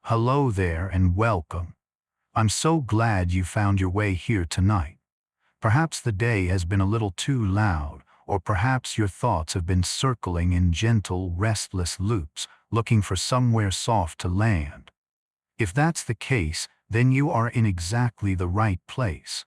Hello there and welcome. I'm so glad you found your way here tonight. Perhaps the day has been a little too loud, or perhaps your thoughts have been circling in gentle, restless loops, looking for somewhere soft to land. If that's the case, then you are in exactly the right place.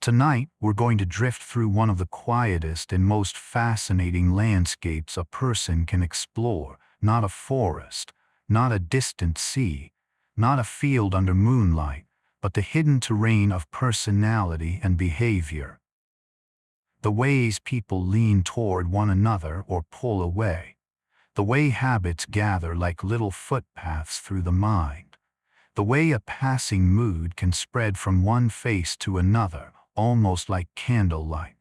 Tonight, we're going to drift through one of the quietest and most fascinating landscapes a person can explore, not a forest, not a distant sea, not a field under moonlight, but the hidden terrain of personality and behavior. The ways people lean toward one another or pull away. The way habits gather like little footpaths through the mind. The way a passing mood can spread from one face to another, almost like candlelight.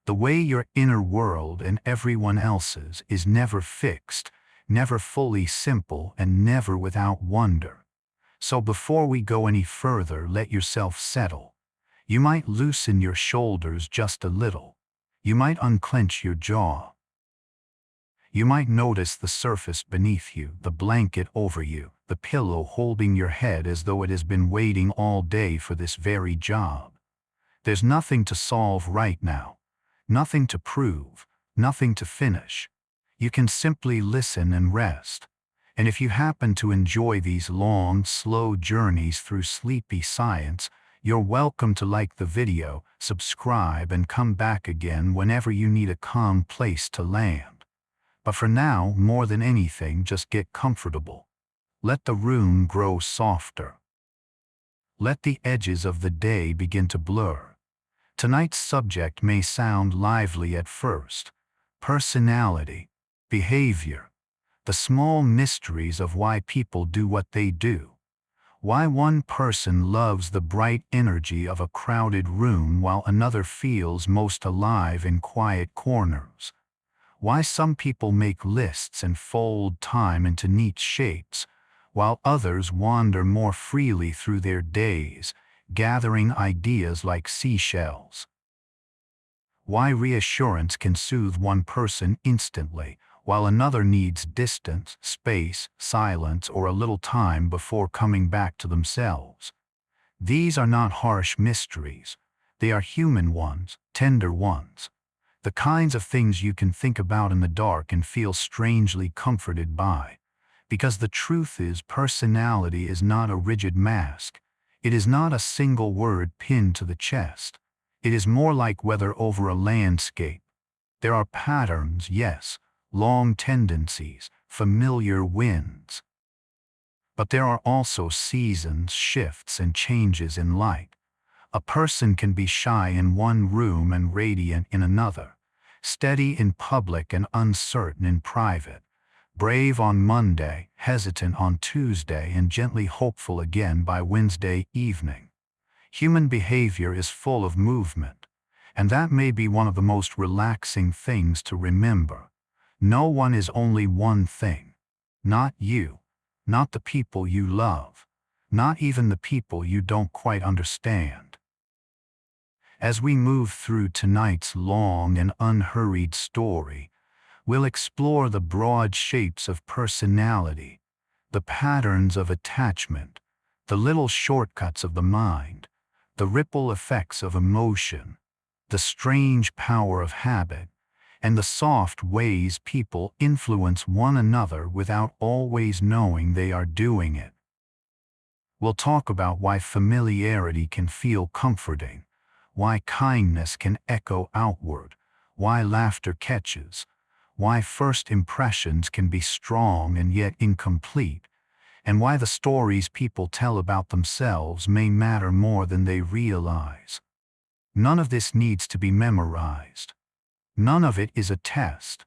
The way your inner world and everyone else's is never fixed, never fully simple, and never without wonder. So before we go any further, let yourself settle. You might loosen your shoulders just a little. You might unclench your jaw. You might notice the surface beneath you, the blanket over you, the pillow holding your head as though it has been waiting all day for this very job. There's nothing to solve right now, nothing to prove, nothing to finish. You can simply listen and rest. And if you happen to enjoy these long, slow journeys through sleepy science, you're welcome to like the video, subscribe, and come back again whenever you need a calm place to land. But for now, more than anything, just get comfortable. Let the room grow softer. Let the edges of the day begin to blur. Tonight's subject may sound lively at first. Personality, behavior, the small mysteries of why people do what they do. Why one person loves the bright energy of a crowded room while another feels most alive in quiet corners. Why some people make lists and fold time into neat shapes, while others wander more freely through their days, gathering ideas like seashells. Why reassurance can soothe one person instantly, while another needs distance, space, silence, or a little time before coming back to themselves. These are not harsh mysteries. They are human ones, tender ones. The kinds of things you can think about in the dark and feel strangely comforted by. Because the truth is, personality is not a rigid mask. It is not a single word pinned to the chest. It is more like weather over a landscape. There are patterns, yes, long tendencies, familiar winds. But there are also seasons, shifts, and changes in light. A person can be shy in one room and radiant in another, steady in public and uncertain in private, brave on Monday, hesitant on Tuesday, and gently hopeful again by Wednesday evening. Human behavior is full of movement, and that may be one of the most relaxing things to remember. No one is only one thing. Not you, not the people you love, not even the people you don't quite understand. As we move through tonight's long and unhurried story, we'll explore the broad shapes of personality, the patterns of attachment, the little shortcuts of the mind, the ripple effects of emotion, the strange power of habit, and the soft ways people influence one another without always knowing they are doing it. We'll talk about why familiarity can feel comforting, why kindness can echo outward, why laughter catches, why first impressions can be strong and yet incomplete, and why the stories people tell about themselves may matter more than they realize. None of this needs to be memorized. None of it is a test.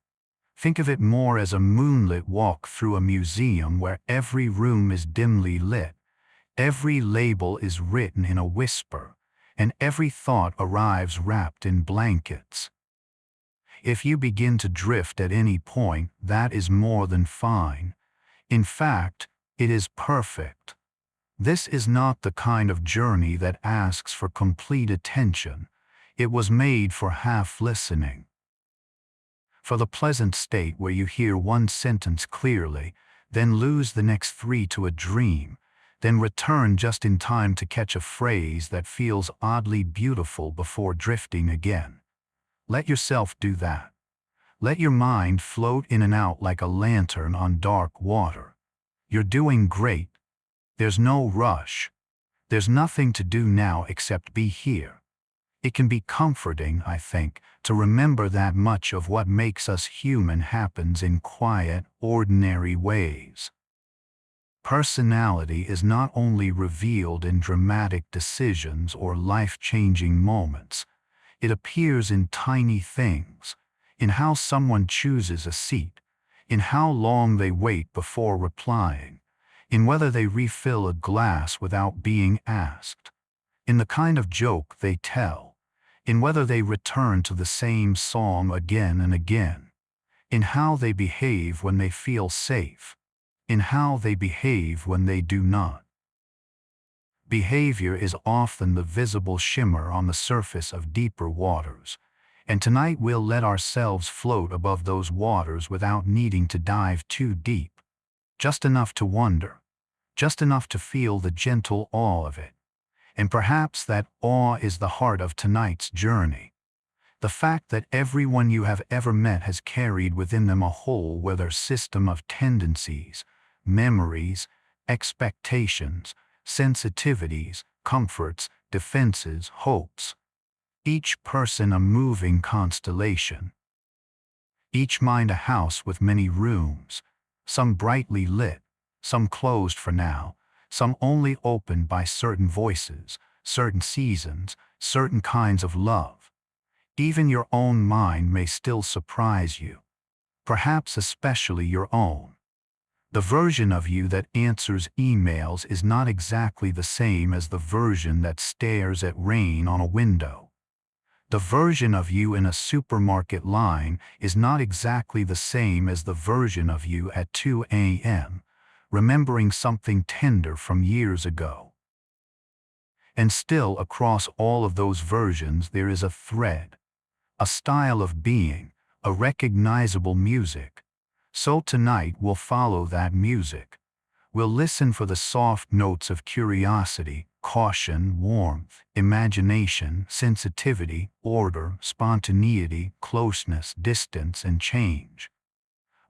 Think of it more as a moonlit walk through a museum where every room is dimly lit, every label is written in a whisper, and every thought arrives wrapped in blankets. If you begin to drift at any point, that is more than fine. In fact, it is perfect. This is not the kind of journey that asks for complete attention. It was made for half listening. For the pleasant state where you hear one sentence clearly, then lose the next 3 to a dream, then return just in time to catch a phrase that feels oddly beautiful before drifting again. Let yourself do that. Let your mind float in and out like a lantern on dark water. You're doing great. There's no rush. There's nothing to do now except be here. It can be comforting, I think, to remember that much of what makes us human happens in quiet, ordinary ways. Personality is not only revealed in dramatic decisions or life-changing moments. It appears in tiny things, in how someone chooses a seat, in how long they wait before replying, in whether they refill a glass without being asked, in the kind of joke they tell, in whether they return to the same song again and again, in how they behave when they feel safe, in how they behave when they do not. Behavior is often the visible shimmer on the surface of deeper waters, and tonight we'll let ourselves float above those waters without needing to dive too deep, just enough to wonder, just enough to feel the gentle awe of it. And perhaps that awe is the heart of tonight's journey. The fact that everyone you have ever met has carried within them a whole weather system of tendencies, memories, expectations, sensitivities, comforts, defenses, hopes. Each person a moving constellation. Each mind a house with many rooms, some brightly lit, some closed for now, some only opened by certain voices, certain seasons, certain kinds of love. Even your own mind may still surprise you, perhaps especially your own. The version of you that answers emails is not exactly the same as the version that stares at rain on a window. The version of you in a supermarket line is not exactly the same as the version of you at 2 a.m., remembering something tender from years ago. And still, across all of those versions, there is a thread, a style of being, a recognizable music. So tonight we'll follow that music. We'll listen for the soft notes of curiosity, caution, warmth, imagination, sensitivity, order, spontaneity, closeness, distance, and change.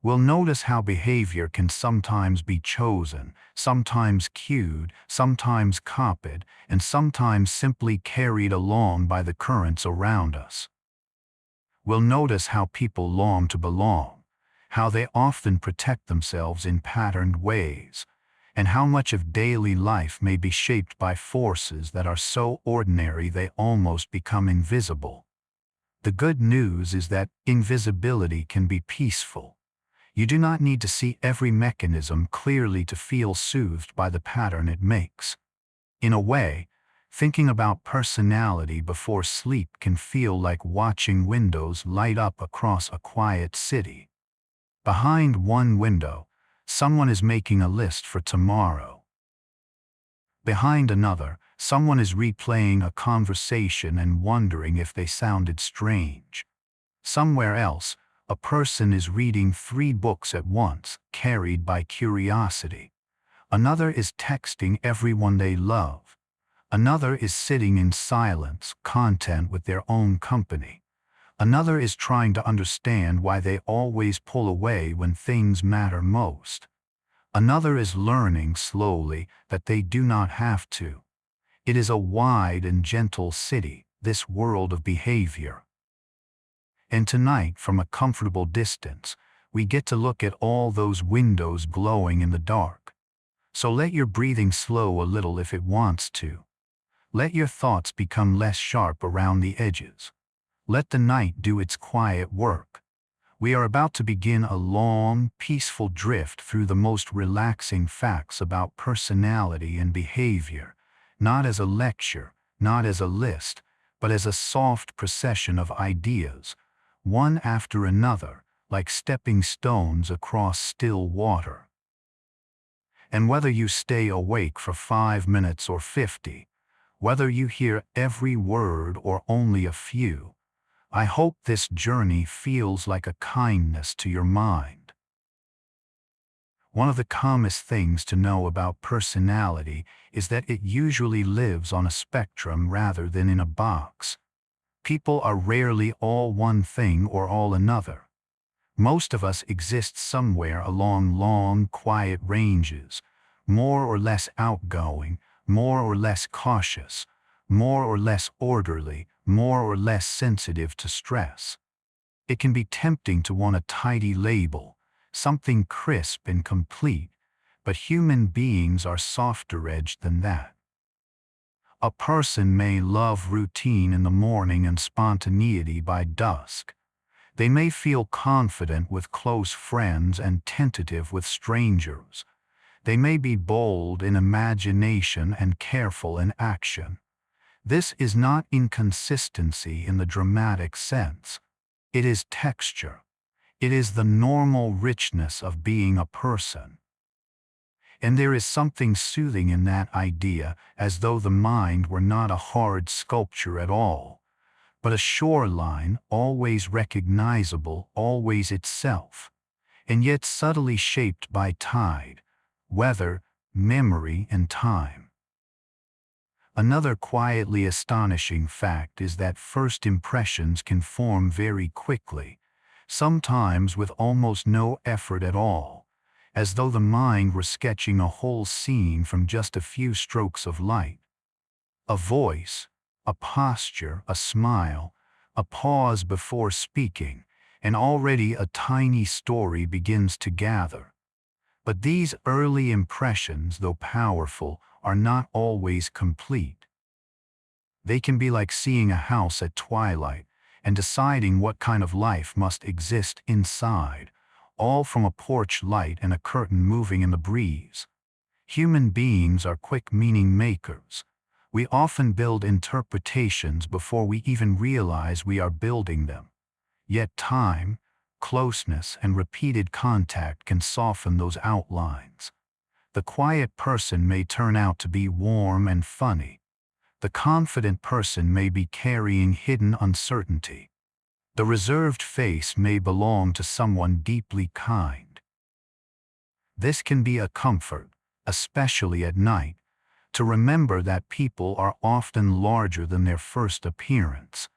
We'll notice how behavior can sometimes be chosen, sometimes cued, sometimes copied, and sometimes simply carried along by the currents around us. We'll notice how people long to belong, how they often protect themselves in patterned ways, and how much of daily life may be shaped by forces that are so ordinary they almost become invisible. The good news is that invisibility can be peaceful. You do not need to see every mechanism clearly to feel soothed by the pattern it makes. In a way, thinking about personality before sleep can feel like watching windows light up across a quiet city. Behind one window, someone is making a list for tomorrow. Behind another, someone is replaying a conversation and wondering if they sounded strange. Somewhere else, a person is reading 3 books at once, carried by curiosity. Another is texting everyone they love. Another is sitting in silence, content with their own company. Another is trying to understand why they always pull away when things matter most. Another is learning slowly that they do not have to. It is a wide and gentle city, this world of behavior. And tonight, from a comfortable distance, we get to look at all those windows glowing in the dark. So let your breathing slow a little if it wants to. Let your thoughts become less sharp around the edges. Let the night do its quiet work. We are about to begin a long, peaceful drift through the most relaxing facts about personality and behavior, not as a lecture, not as a list, but as a soft procession of ideas, one after another, like stepping stones across still water. And whether you stay awake for 5 minutes or 50, whether you hear every word or only a few, I hope this journey feels like a kindness to your mind. One of the calmest things to know about personality is that it usually lives on a spectrum rather than in a box. People are rarely all one thing or all another. Most of us exist somewhere along long, quiet ranges, more or less outgoing, more or less cautious, more or less orderly, more or less sensitive to stress. It can be tempting to want a tidy label, something crisp and complete, but human beings are softer-edged than that. A person may love routine in the morning and spontaneity by dusk. They may feel confident with close friends and tentative with strangers. They may be bold in imagination and careful in action. This is not inconsistency in the dramatic sense. It is texture. It is the normal richness of being a person. And there is something soothing in that idea, as though the mind were not a hard sculpture at all, but a shoreline, always recognizable, always itself, and yet subtly shaped by tide, weather, memory, and time. Another quietly astonishing fact is that first impressions can form very quickly, sometimes with almost no effort at all, as though the mind were sketching a whole scene from just a few strokes of light. A voice, a posture, a smile, a pause before speaking, and already a tiny story begins to gather. But these early impressions, though powerful, are not always complete. They can be like seeing a house at twilight and deciding what kind of life must exist inside, all from a porch light and a curtain moving in the breeze. Human beings are quick meaning makers. We often build interpretations before we even realize we are building them. Yet time, closeness, and repeated contact can soften those outlines. The quiet person may turn out to be warm and funny. The confident person may be carrying hidden uncertainty. The reserved face may belong to someone deeply kind. This can be a comfort, especially at night, to remember that people are often larger than their first appearance,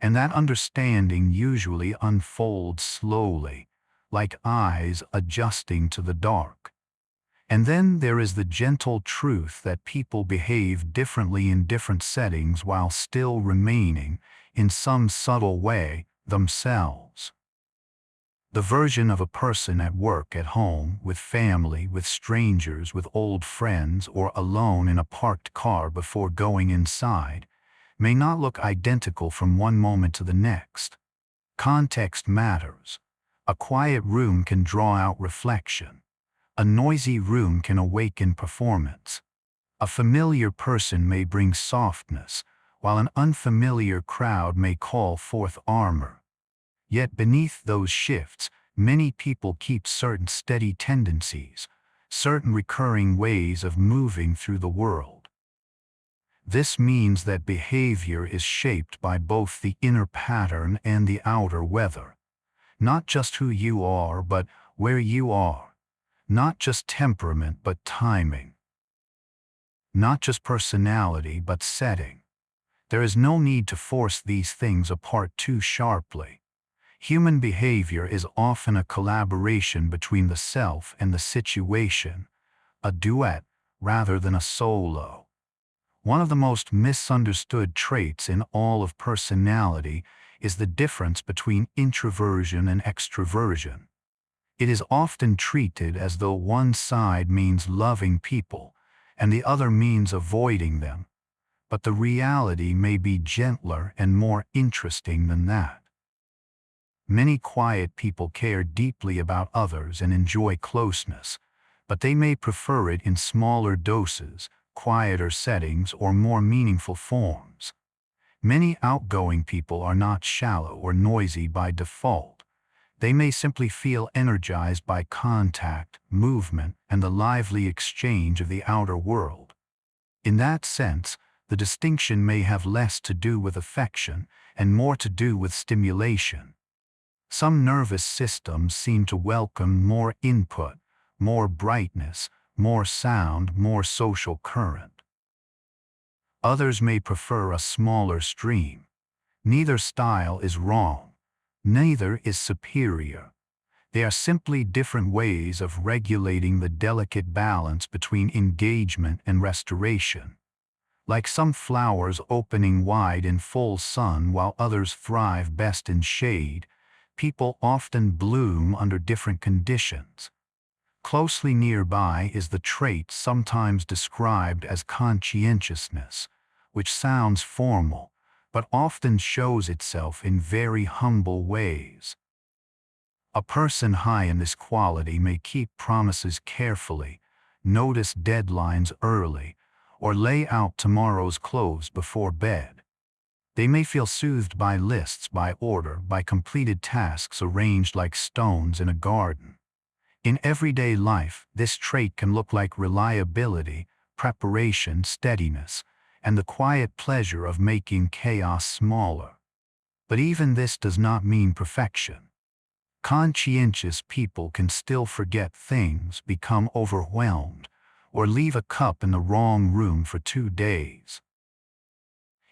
and that understanding usually unfolds slowly, like eyes adjusting to the dark. And then there is the gentle truth that people behave differently in different settings while still remaining, in some subtle way, themselves. The version of a person at work, at home, with family, with strangers, with old friends, or alone in a parked car before going inside, may not look identical from one moment to the next. Context matters. A quiet room can draw out reflection. A noisy room can awaken performance. A familiar person may bring softness, while an unfamiliar crowd may call forth armor. Yet beneath those shifts, many people keep certain steady tendencies, certain recurring ways of moving through the world. This means that behavior is shaped by both the inner pattern and the outer weather. Not just who you are, but where you are. Not just temperament, but timing. Not just personality, but setting. There is no need to force these things apart too sharply. Human behavior is often a collaboration between the self and the situation, a duet rather than a solo. One of the most misunderstood traits in all of personality is the difference between introversion and extroversion. It is often treated as though one side means loving people and the other means avoiding them, but the reality may be gentler and more interesting than that. Many quiet people care deeply about others and enjoy closeness, but they may prefer it in smaller doses, quieter settings, or more meaningful forms. Many outgoing people are not shallow or noisy by default. They may simply feel energized by contact, movement, and the lively exchange of the outer world. In that sense, the distinction may have less to do with affection and more to do with stimulation. Some nervous systems seem to welcome more input, more brightness, more sound, more social current. Others may prefer a smaller stream. Neither style is wrong. Neither is superior. They are simply different ways of regulating the delicate balance between engagement and restoration. Like some flowers opening wide in full sun while others thrive best in shade, people often bloom under different conditions. Closely nearby is the trait sometimes described as conscientiousness, which sounds formal, but often shows itself in very humble ways. A person high in this quality may keep promises carefully, notice deadlines early, or lay out tomorrow's clothes before bed. They may feel soothed by lists, by order, by completed tasks arranged like stones in a garden. In everyday life, this trait can look like reliability, preparation, steadiness, and the quiet pleasure of making chaos smaller. But even this does not mean perfection. Conscientious people can still forget things, become overwhelmed, or leave a cup in the wrong room for 2 days.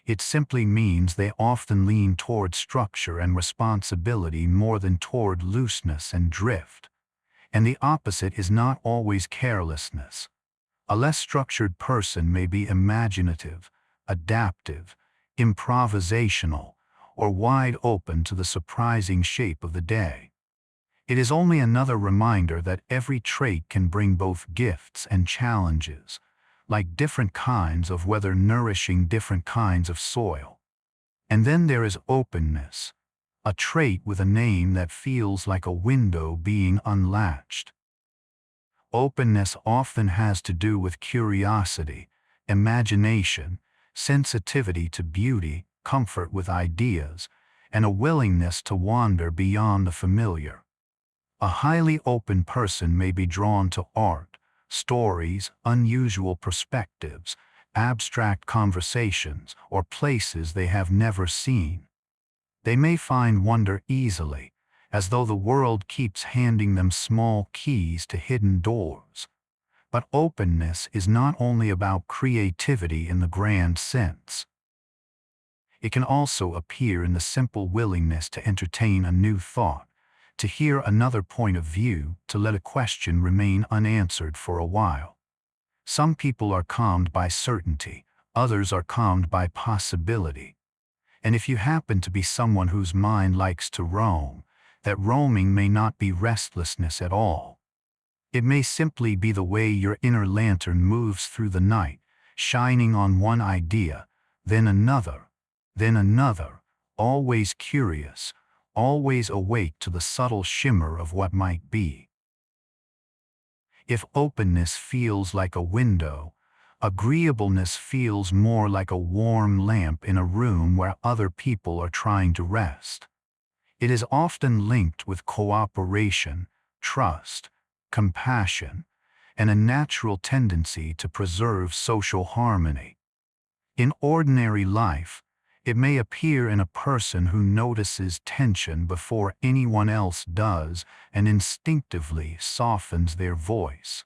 It simply means they often lean toward structure and responsibility more than toward looseness and drift. And the opposite is not always carelessness. A less structured person may be imaginative, adaptive, improvisational, or wide open to the surprising shape of the day. It is only another reminder that every trait can bring both gifts and challenges, like different kinds of weather nourishing different kinds of soil. And then there is openness, a trait with a name that feels like a window being unlatched. Openness often has to do with curiosity, imagination, sensitivity to beauty, comfort with ideas, and a willingness to wander beyond the familiar. A highly open person may be drawn to art, stories, unusual perspectives, abstract conversations, or places they have never seen. They may find wonder easily, as though the world keeps handing them small keys to hidden doors. But openness is not only about creativity in the grand sense. It can also appear in the simple willingness to entertain a new thought, to hear another point of view, to let a question remain unanswered for a while. Some people are calmed by certainty, others are calmed by possibility. And if you happen to be someone whose mind likes to roam, that roaming may not be restlessness at all. It may simply be the way your inner lantern moves through the night, shining on one idea, then another, always curious, always awake to the subtle shimmer of what might be. If openness feels like a window, agreeableness feels more like a warm lamp in a room where other people are trying to rest. It is often linked with cooperation, trust, compassion, and a natural tendency to preserve social harmony. In ordinary life, it may appear in a person who notices tension before anyone else does and instinctively softens their voice.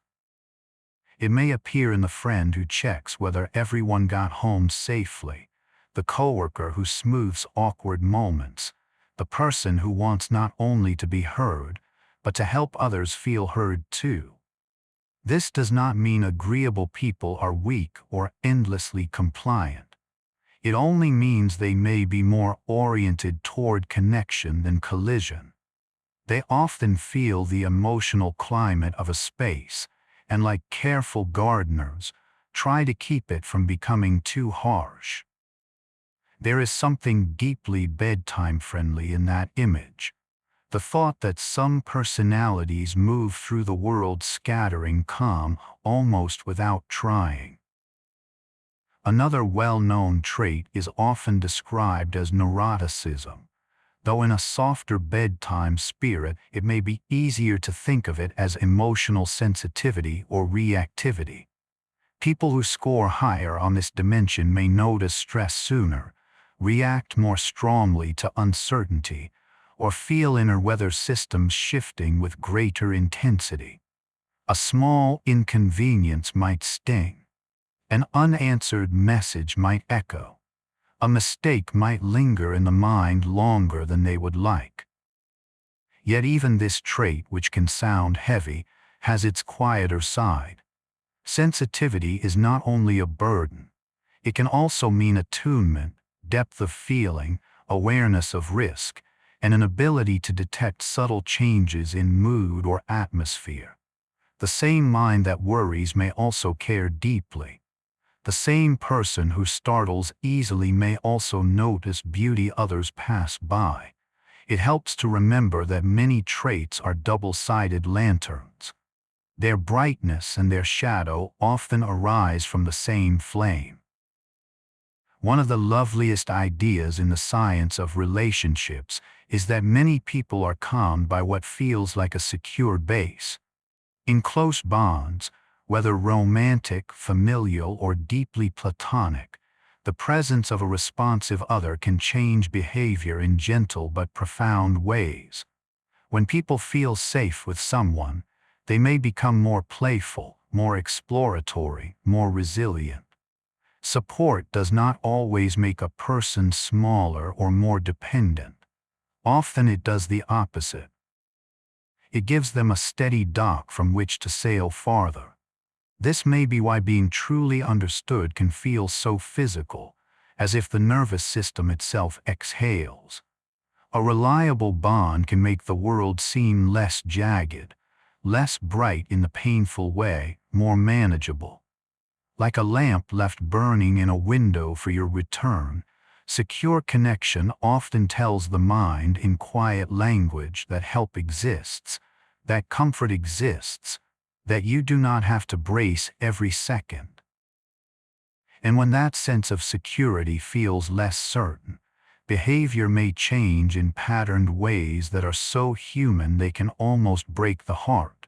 It may appear in the friend who checks whether everyone got home safely, the coworker who smooths awkward moments, the person who wants not only to be heard, but to help others feel heard too. This does not mean agreeable people are weak or endlessly compliant. It only means they may be more oriented toward connection than collision. They often feel the emotional climate of a space, and like careful gardeners, try to keep it from becoming too harsh. There is something deeply bedtime friendly in that image. The thought that some personalities move through the world scattering calm almost without trying. Another well-known trait is often described as neuroticism. Though in a softer bedtime spirit, it may be easier to think of it as emotional sensitivity or reactivity. People who score higher on this dimension may notice stress sooner, react more strongly to uncertainty, or feel inner weather systems shifting with greater intensity. A small inconvenience might sting. An unanswered message might echo. A mistake might linger in the mind longer than they would like. Yet even this trait, which can sound heavy, has its quieter side. Sensitivity is not only a burden, it can also mean attunement, depth of feeling, awareness of risk, and an ability to detect subtle changes in mood or atmosphere. The same mind that worries may also care deeply. The same person who startles easily may also notice beauty others pass by. It helps to remember that many traits are double-sided lanterns. Their brightness and their shadow often arise from the same flame. One of the loveliest ideas in the science of relationships is that many people are calmed by what feels like a secure base. In close bonds, whether romantic, familial, or deeply platonic, the presence of a responsive other can change behavior in gentle but profound ways. When people feel safe with someone, they may become more playful, more exploratory, more resilient. Support does not always make a person smaller or more dependent. Often it does the opposite. It gives them a steady dock from which to sail farther. This may be why being truly understood can feel so physical, as if the nervous system itself exhales. A reliable bond can make the world seem less jagged, less bright in the painful way, more manageable. Like a lamp left burning in a window for your return, secure connection often tells the mind in quiet language that help exists, that comfort exists, that you do not have to brace every second. And when that sense of security feels less certain, behavior may change in patterned ways that are so human they can almost break the heart.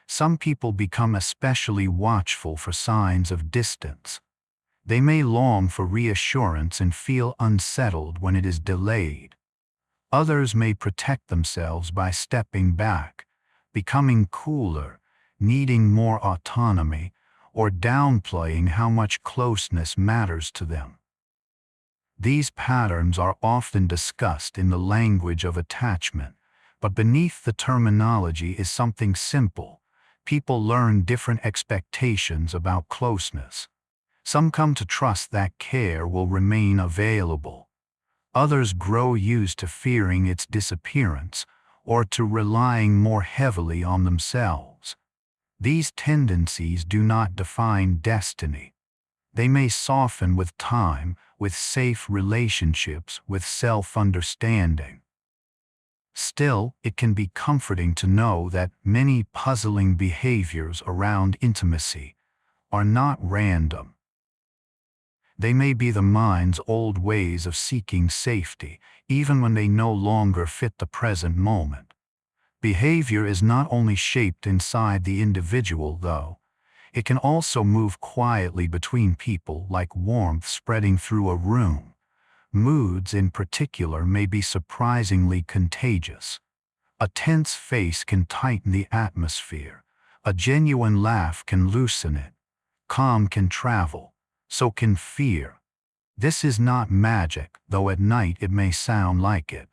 Some people become especially watchful for signs of distance. They may long for reassurance and feel unsettled when it is delayed. Others may protect themselves by stepping back, becoming cooler, needing more autonomy, or downplaying how much closeness matters to them. These patterns are often discussed in the language of attachment, but beneath the terminology is something simple. People learn different expectations about closeness. Some come to trust that care will remain available. Others grow used to fearing its disappearance, or to relying more heavily on themselves. These tendencies do not define destiny. They may soften with time, with safe relationships, with self-understanding. Still, it can be comforting to know that many puzzling behaviors around intimacy are not random. They may be the mind's old ways of seeking safety, even when they no longer fit the present moment. Behavior is not only shaped inside the individual, though. It can also move quietly between people like warmth spreading through a room. Moods in particular may be surprisingly contagious. A tense face can tighten the atmosphere. A genuine laugh can loosen it. Calm can travel. So can fear. This is not magic, though at night it may sound like it.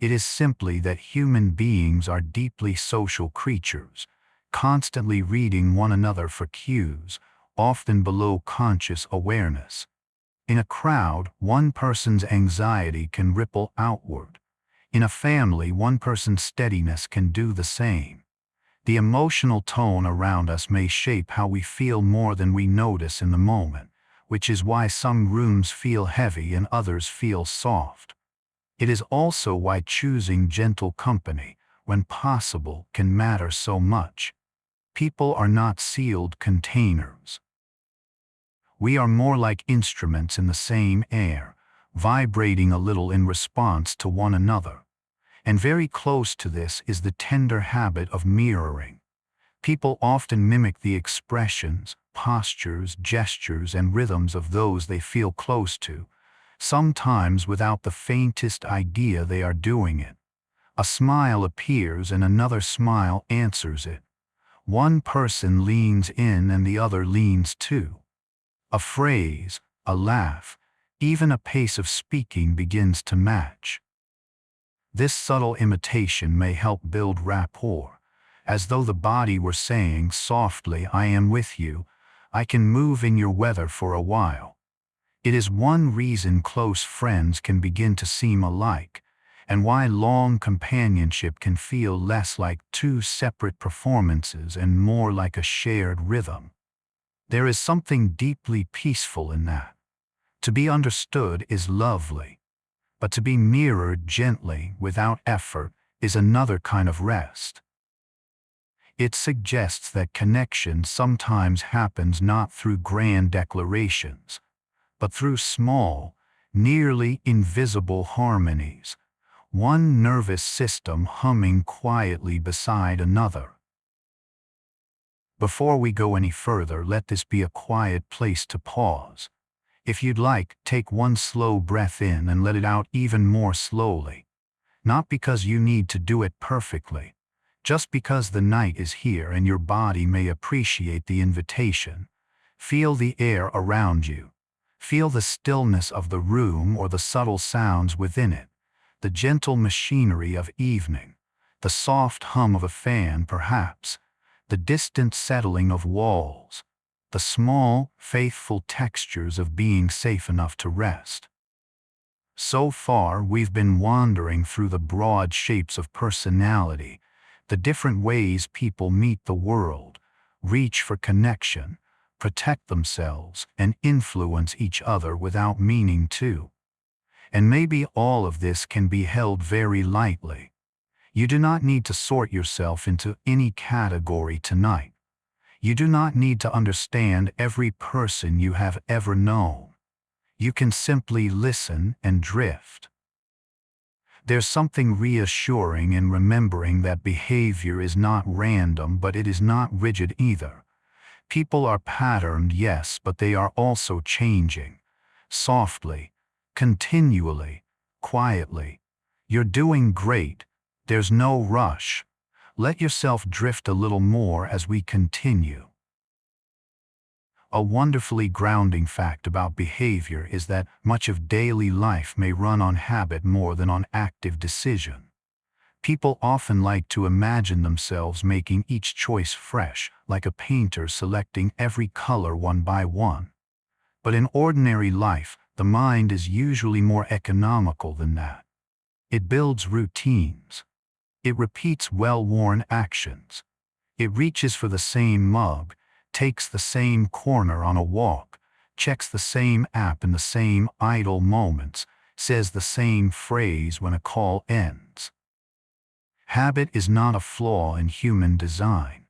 It is simply that human beings are deeply social creatures, constantly reading one another for cues, often below conscious awareness. In a crowd, one person's anxiety can ripple outward. In a family, one person's steadiness can do the same. The emotional tone around us may shape how we feel more than we notice in the moment, which is why some rooms feel heavy and others feel soft. It is also why choosing gentle company, when possible, can matter so much. People are not sealed containers. We are more like instruments in the same air, vibrating a little in response to one another. And very close to this is the tender habit of mirroring. People often mimic the expressions, postures, gestures, and rhythms of those they feel close to, sometimes without the faintest idea they are doing it. A smile appears and another smile answers it. One person leans in and the other leans too. A phrase, a laugh, even a pace of speaking begins to match. This subtle imitation may help build rapport, as though the body were saying softly, "I am with you, I can move in your weather for a while." It is one reason close friends can begin to seem alike, and why long companionship can feel less like two separate performances and more like a shared rhythm. There is something deeply peaceful in that. To be understood is lovely, but to be mirrored gently, without effort, is another kind of rest. It suggests that connection sometimes happens not through grand declarations, but through small, nearly invisible harmonies, one nervous system humming quietly beside another. Before we go any further, let this be a quiet place to pause. If you'd like, take one slow breath in and let it out even more slowly. Not because you need to do it perfectly, just because the night is here and your body may appreciate the invitation. Feel the air around you. Feel the stillness of the room or the subtle sounds within it, the gentle machinery of evening, the soft hum of a fan perhaps, the distant settling of walls, the small, faithful textures of being safe enough to rest. So far, we've been wandering through the broad shapes of personality, the different ways people meet the world, reach for connection, protect themselves, and influence each other without meaning to. And maybe all of this can be held very lightly. You do not need to sort yourself into any category tonight. You do not need to understand every person you have ever known. You can simply listen and drift. There's something reassuring in remembering that behavior is not random, but it is not rigid either. People are patterned, yes, but they are also changing. Softly, continually, quietly. You're doing great. There's no rush. Let yourself drift a little more as we continue. A wonderfully grounding fact about behavior is that much of daily life may run on habit more than on active decision. People often like to imagine themselves making each choice fresh, like a painter selecting every color one by one. But in ordinary life, the mind is usually more economical than that. It builds routines. It repeats well-worn actions. It reaches for the same mug, takes the same corner on a walk, checks the same app in the same idle moments, says the same phrase when a call ends. Habit is not a flaw in human design.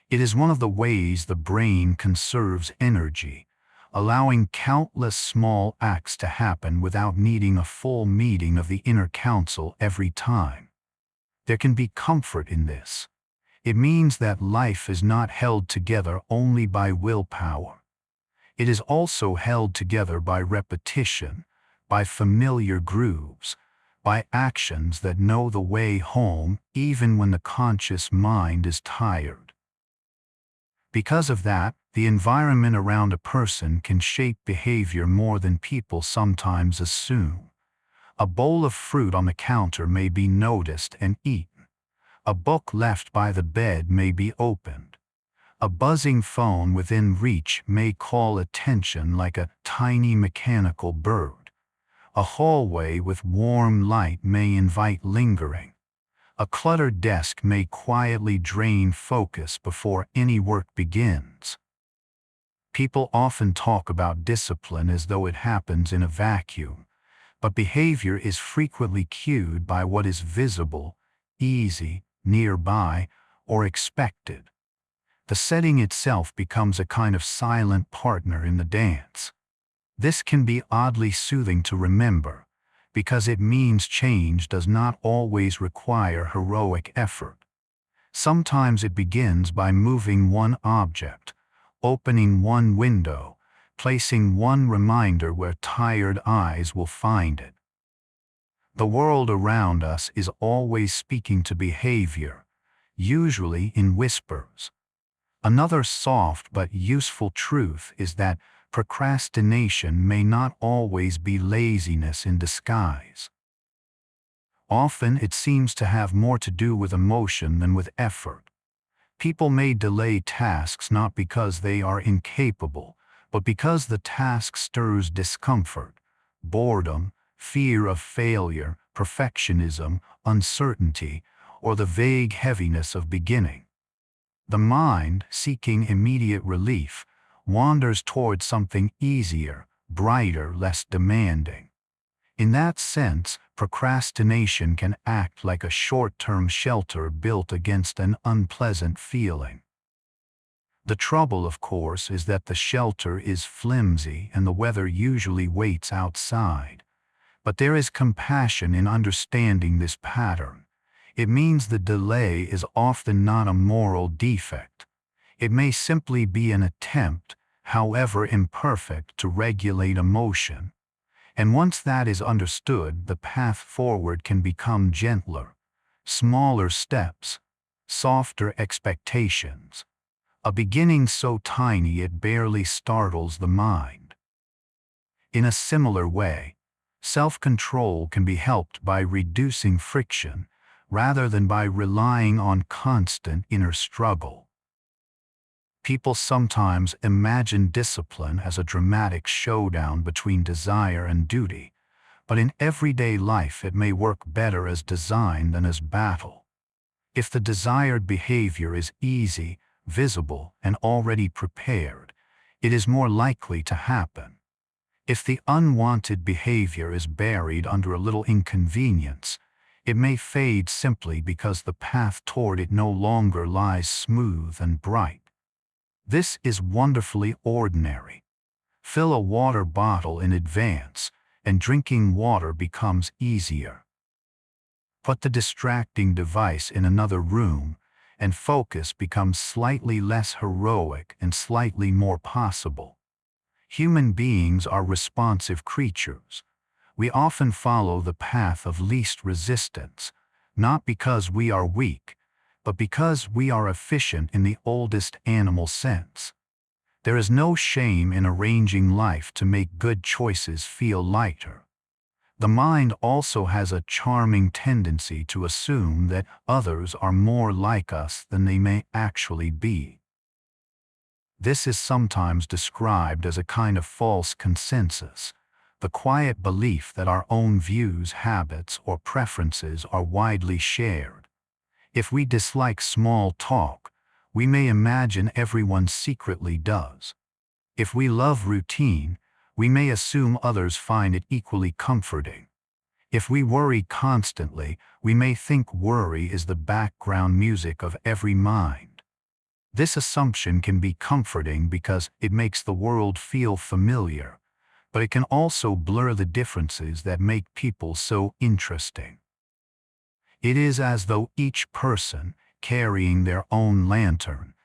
It is one of the ways the brain conserves energy, allowing countless small acts to happen without needing a full meeting of the inner council every time. There can be comfort in this. It means that life is not held together only by willpower. It is also held together by repetition, by familiar grooves, by actions that know the way home even when the conscious mind is tired. Because of that, the environment around a person can shape behavior more than people sometimes assume. A bowl of fruit on the counter may be noticed and eaten. A book left by the bed may be opened. A buzzing phone within reach may call attention like a tiny mechanical bird. A hallway with warm light may invite lingering. A cluttered desk may quietly drain focus before any work begins. People often talk about discipline as though it happens in a vacuum, but behavior is frequently cued by what is visible, easy, nearby, or expected. The setting itself becomes a kind of silent partner in the dance. This can be oddly soothing to remember, because it means change does not always require heroic effort. Sometimes it begins by moving one object, opening one window, placing one reminder where tired eyes will find it. The world around us is always speaking to behavior, usually in whispers. Another soft but useful truth is that procrastination may not always be laziness in disguise. Often it seems to have more to do with emotion than with effort. People may delay tasks not because they are incapable, but because the task stirs discomfort, boredom, fear of failure, perfectionism, uncertainty, or the vague heaviness of beginning. The mind, seeking immediate relief, wanders toward something easier, brighter, less demanding. In that sense, procrastination can act like a short-term shelter built against an unpleasant feeling. The trouble, of course, is that the shelter is flimsy and the weather usually waits outside. But there is compassion in understanding this pattern. It means the delay is often not a moral defect. It may simply be an attempt, however imperfect, to regulate emotion. And once that is understood, the path forward can become gentler. Smaller steps, softer expectations. A beginning so tiny it barely startles the mind. In a similar way, self-control can be helped by reducing friction rather than by relying on constant inner struggle. People sometimes imagine discipline as a dramatic showdown between desire and duty, but in everyday life it may work better as design than as battle. If the desired behavior is easy, visible, and already prepared, it is more likely to happen. If the unwanted behavior is buried under a little inconvenience, it may fade simply because the path toward it no longer lies smooth and bright. This is wonderfully ordinary. Fill a water bottle in advance, and drinking water becomes easier. Put the distracting device in another room, and focus becomes slightly less heroic and slightly more possible. Human beings are responsive creatures. We often follow the path of least resistance, not because we are weak, but because we are efficient in the oldest animal sense. There is no shame in arranging life to make good choices feel lighter. The mind also has a charming tendency to assume that others are more like us than they may actually be. This is sometimes described as a kind of false consensus, the quiet belief that our own views, habits, or preferences are widely shared. If we dislike small talk, we may imagine everyone secretly does. If we love routine, we may assume others find it equally comforting. If we worry constantly, we may think worry is the background music of every mind. This assumption can be comforting because it makes the world feel familiar, but it can also blur the differences that make people so interesting. It is as though each person, carrying their own lantern,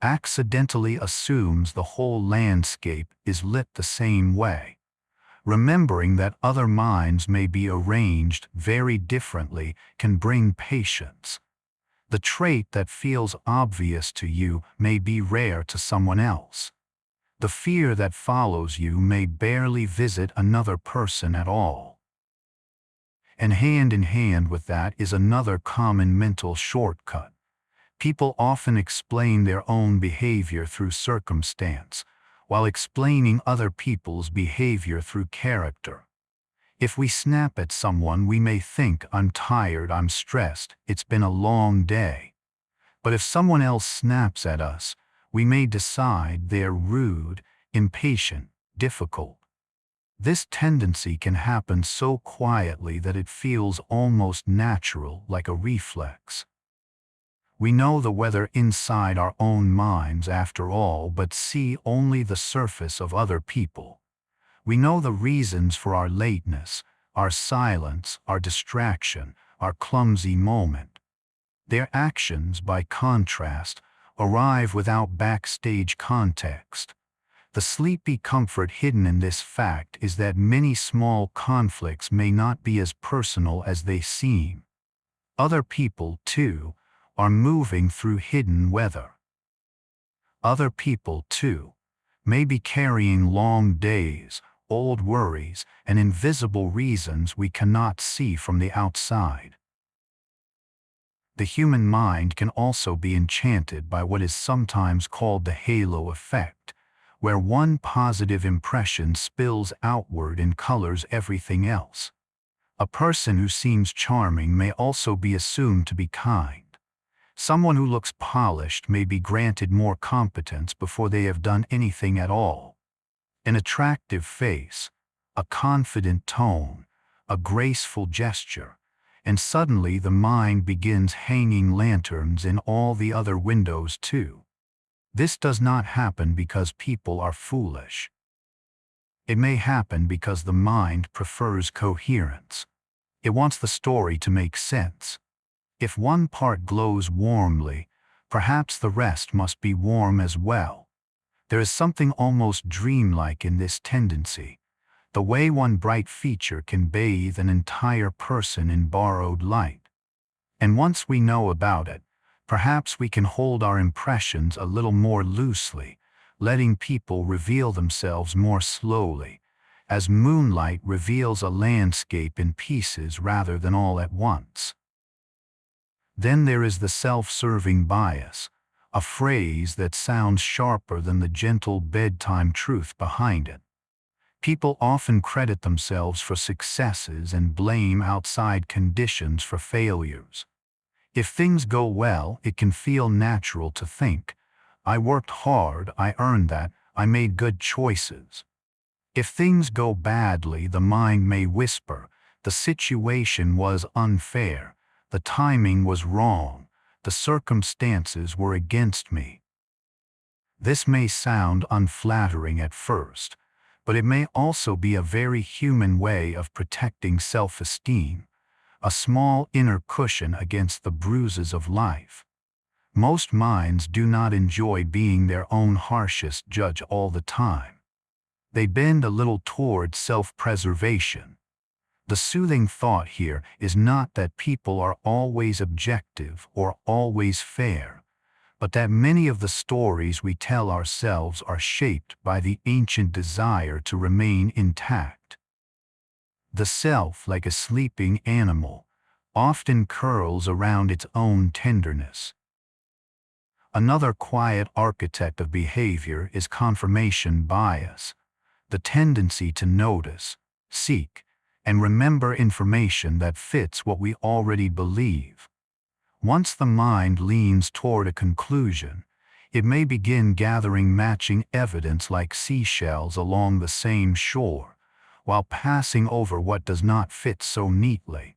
accidentally assumes the whole landscape is lit the same way. Remembering that other minds may be arranged very differently can bring patience. The trait that feels obvious to you may be rare to someone else. The fear that follows you may barely visit another person at all. And hand in hand with that is another common mental shortcut. People often explain their own behavior through circumstance, while explaining other people's behavior through character. If we snap at someone, we may think, "I'm tired, I'm stressed, it's been a long day." But if someone else snaps at us, we may decide they're rude, impatient, difficult. This tendency can happen so quietly that it feels almost natural, like a reflex. We know the weather inside our own minds after all, but see only the surface of other people. We know the reasons for our lateness, our silence, our distraction, our clumsy moment. Their actions, by contrast, arrive without backstage context. The sleepy comfort hidden in this fact is that many small conflicts may not be as personal as they seem. Other people, too, are moving through hidden weather. Other people, too, may be carrying long days, old worries, and invisible reasons we cannot see from the outside. The human mind can also be enchanted by what is sometimes called the halo effect, where one positive impression spills outward and colors everything else. A person who seems charming may also be assumed to be kind. Someone who looks polished may be granted more competence before they have done anything at all. An attractive face, a confident tone, a graceful gesture, and suddenly the mind begins hanging lanterns in all the other windows too. This does not happen because people are foolish. It may happen because the mind prefers coherence. It wants the story to make sense. If one part glows warmly, perhaps the rest must be warm as well. There is something almost dreamlike in this tendency, the way one bright feature can bathe an entire person in borrowed light. And once we know about it, perhaps we can hold our impressions a little more loosely, letting people reveal themselves more slowly, as moonlight reveals a landscape in pieces rather than all at once. Then there is the self-serving bias, a phrase that sounds sharper than the gentle bedtime truth behind it. People often credit themselves for successes and blame outside conditions for failures. If things go well, it can feel natural to think, "I worked hard, I earned that, I made good choices." If things go badly, the mind may whisper, "The situation was unfair, the timing was wrong, the circumstances were against me." This may sound unflattering at first, but it may also be a very human way of protecting self-esteem, a small inner cushion against the bruises of life. Most minds do not enjoy being their own harshest judge all the time. They bend a little toward self-preservation. The soothing thought here is not that people are always objective or always fair, but that many of the stories we tell ourselves are shaped by the ancient desire to remain intact. The self, like a sleeping animal, often curls around its own tenderness. Another quiet architect of behavior is confirmation bias, the tendency to notice, seek, and remember information that fits what we already believe. Once the mind leans toward a conclusion, it may begin gathering matching evidence like seashells along the same shore, while passing over what does not fit so neatly.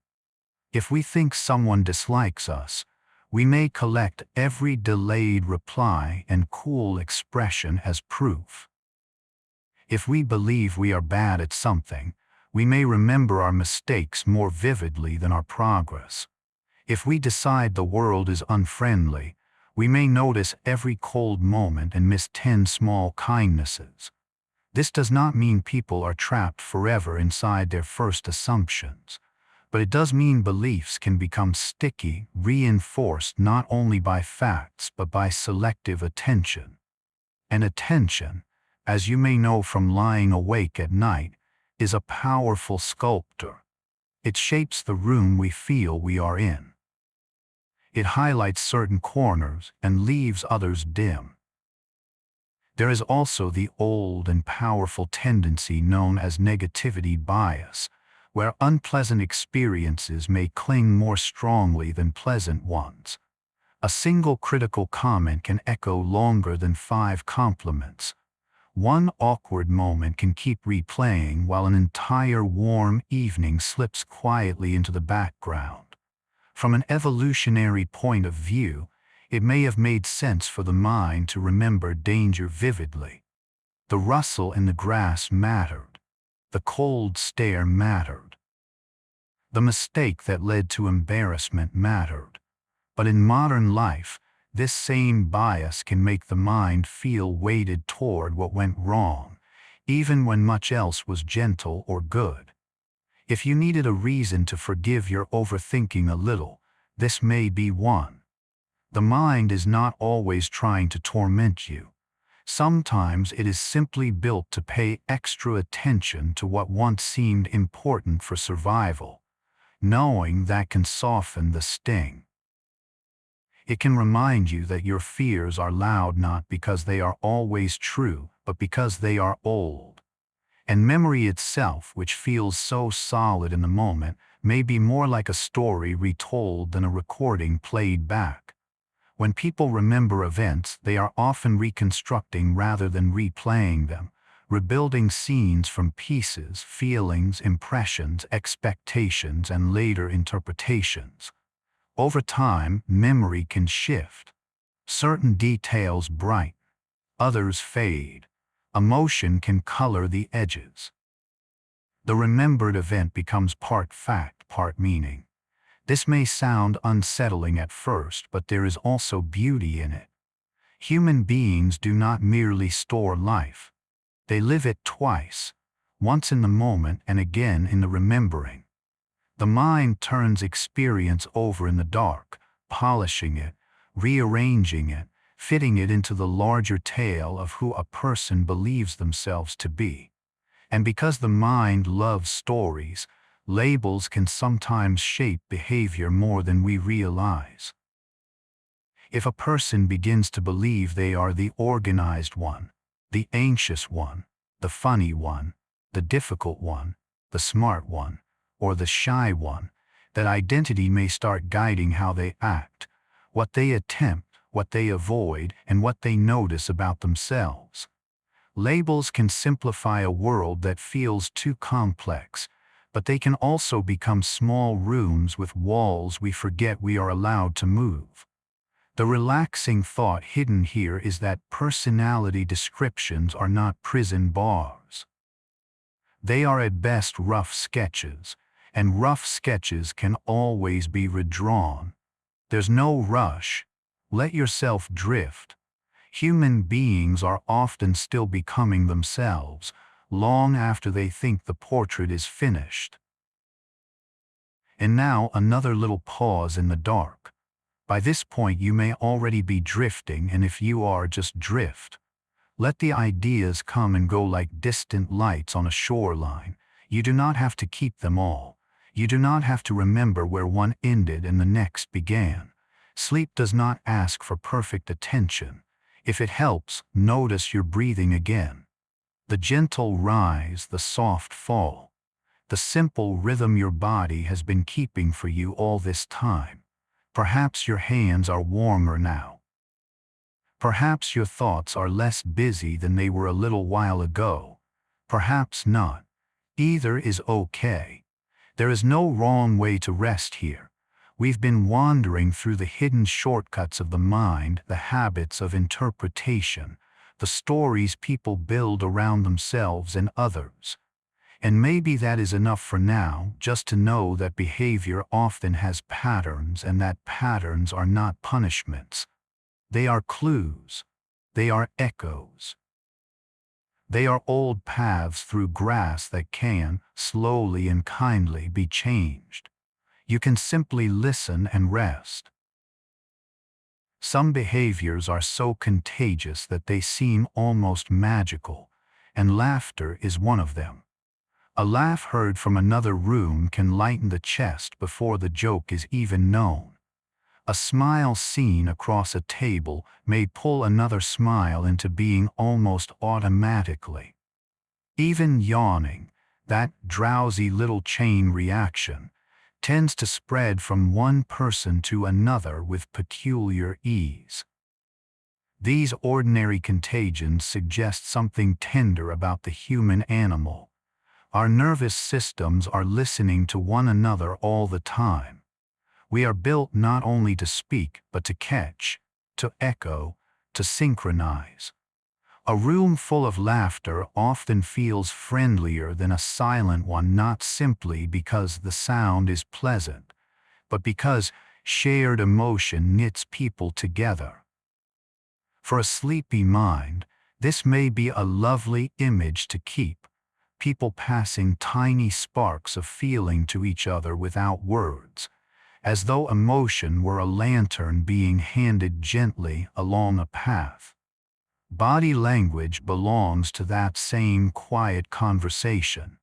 If we think someone dislikes us, we may collect every delayed reply and cool expression as proof. If we believe we are bad at something, we may remember our mistakes more vividly than our progress. If we decide the world is unfriendly, we may notice every cold moment and miss 10 small kindnesses. This does not mean people are trapped forever inside their first assumptions, but it does mean beliefs can become sticky, reinforced not only by facts but by selective attention. And attention, as you may know from lying awake at night, is a powerful sculptor. It shapes the room we feel we are in. It highlights certain corners and leaves others dim. There is also the old and powerful tendency known as negativity bias, where unpleasant experiences may cling more strongly than pleasant ones. A single critical comment can echo longer than 5 compliments. One awkward moment can keep replaying while an entire warm evening slips quietly into the background. From an evolutionary point of view, it may have made sense for the mind to remember danger vividly. The rustle in the grass mattered. The cold stare mattered. The mistake that led to embarrassment mattered. But in modern life, this same bias can make the mind feel weighted toward what went wrong, even when much else was gentle or good. If you needed a reason to forgive your overthinking a little, this may be one. The mind is not always trying to torment you. Sometimes it is simply built to pay extra attention to what once seemed important for survival, knowing that can soften the sting. It can remind you that your fears are loud not because they are always true, but because they are old. And memory itself, which feels so solid in the moment, may be more like a story retold than a recording played back. When people remember events, they are often reconstructing rather than replaying them, rebuilding scenes from pieces, feelings, impressions, expectations, and later interpretations. Over time, memory can shift. Certain details brighten, others fade. Emotion can color the edges. The remembered event becomes part fact, part meaning. This may sound unsettling at first, but there is also beauty in it. Human beings do not merely store life. They live it twice, once in the moment and again in the remembering. The mind turns experience over in the dark, polishing it, rearranging it, fitting it into the larger tale of who a person believes themselves to be. And because the mind loves stories, labels can sometimes shape behavior more than we realize. If a person begins to believe they are the organized one, the anxious one, the funny one, the difficult one, the smart one, or the shy one, that identity may start guiding how they act, what they attempt, what they avoid, and what they notice about themselves. Labels can simplify a world that feels too complex, but they can also become small rooms with walls we forget we are allowed to move. The relaxing thought hidden here is that personality descriptions are not prison bars. They are at best rough sketches, and rough sketches can always be redrawn. There's no rush. Let yourself drift. Human beings are often still becoming themselves, long after they think the portrait is finished. And now another little pause in the dark. By this point you may already be drifting, and if you are, just drift. Let the ideas come and go like distant lights on a shoreline. You do not have to keep them all. You do not have to remember where one ended and the next began. Sleep does not ask for perfect attention. If it helps, notice your breathing again. The gentle rise, the soft fall. The simple rhythm your body has been keeping for you all this time. Perhaps your hands are warmer now. Perhaps your thoughts are less busy than they were a little while ago. Perhaps not. Either is okay. There is no wrong way to rest here. We've been wandering through the hidden shortcuts of the mind, the habits of interpretation, the stories people build around themselves and others. And maybe that is enough for now, just to know that behavior often has patterns and that patterns are not punishments. They are clues. They are echoes. They are old paths through grass that can, slowly and kindly, be changed. You can simply listen and rest. Some behaviors are so contagious that they seem almost magical, and laughter is one of them. A laugh heard from another room can lighten the chest before the joke is even known. A smile seen across a table may pull another smile into being almost automatically. Even yawning, that drowsy little chain reaction, tends to spread from one person to another with peculiar ease. These ordinary contagions suggest something tender about the human animal. Our nervous systems are listening to one another all the time. We are built not only to speak, but to catch, to echo, to synchronize. A room full of laughter often feels friendlier than a silent one, not simply because the sound is pleasant, but because shared emotion knits people together. For a sleepy mind, this may be a lovely image to keep, people passing tiny sparks of feeling to each other without words, as though emotion were a lantern being handed gently along a path. Body language belongs to that same quiet conversation.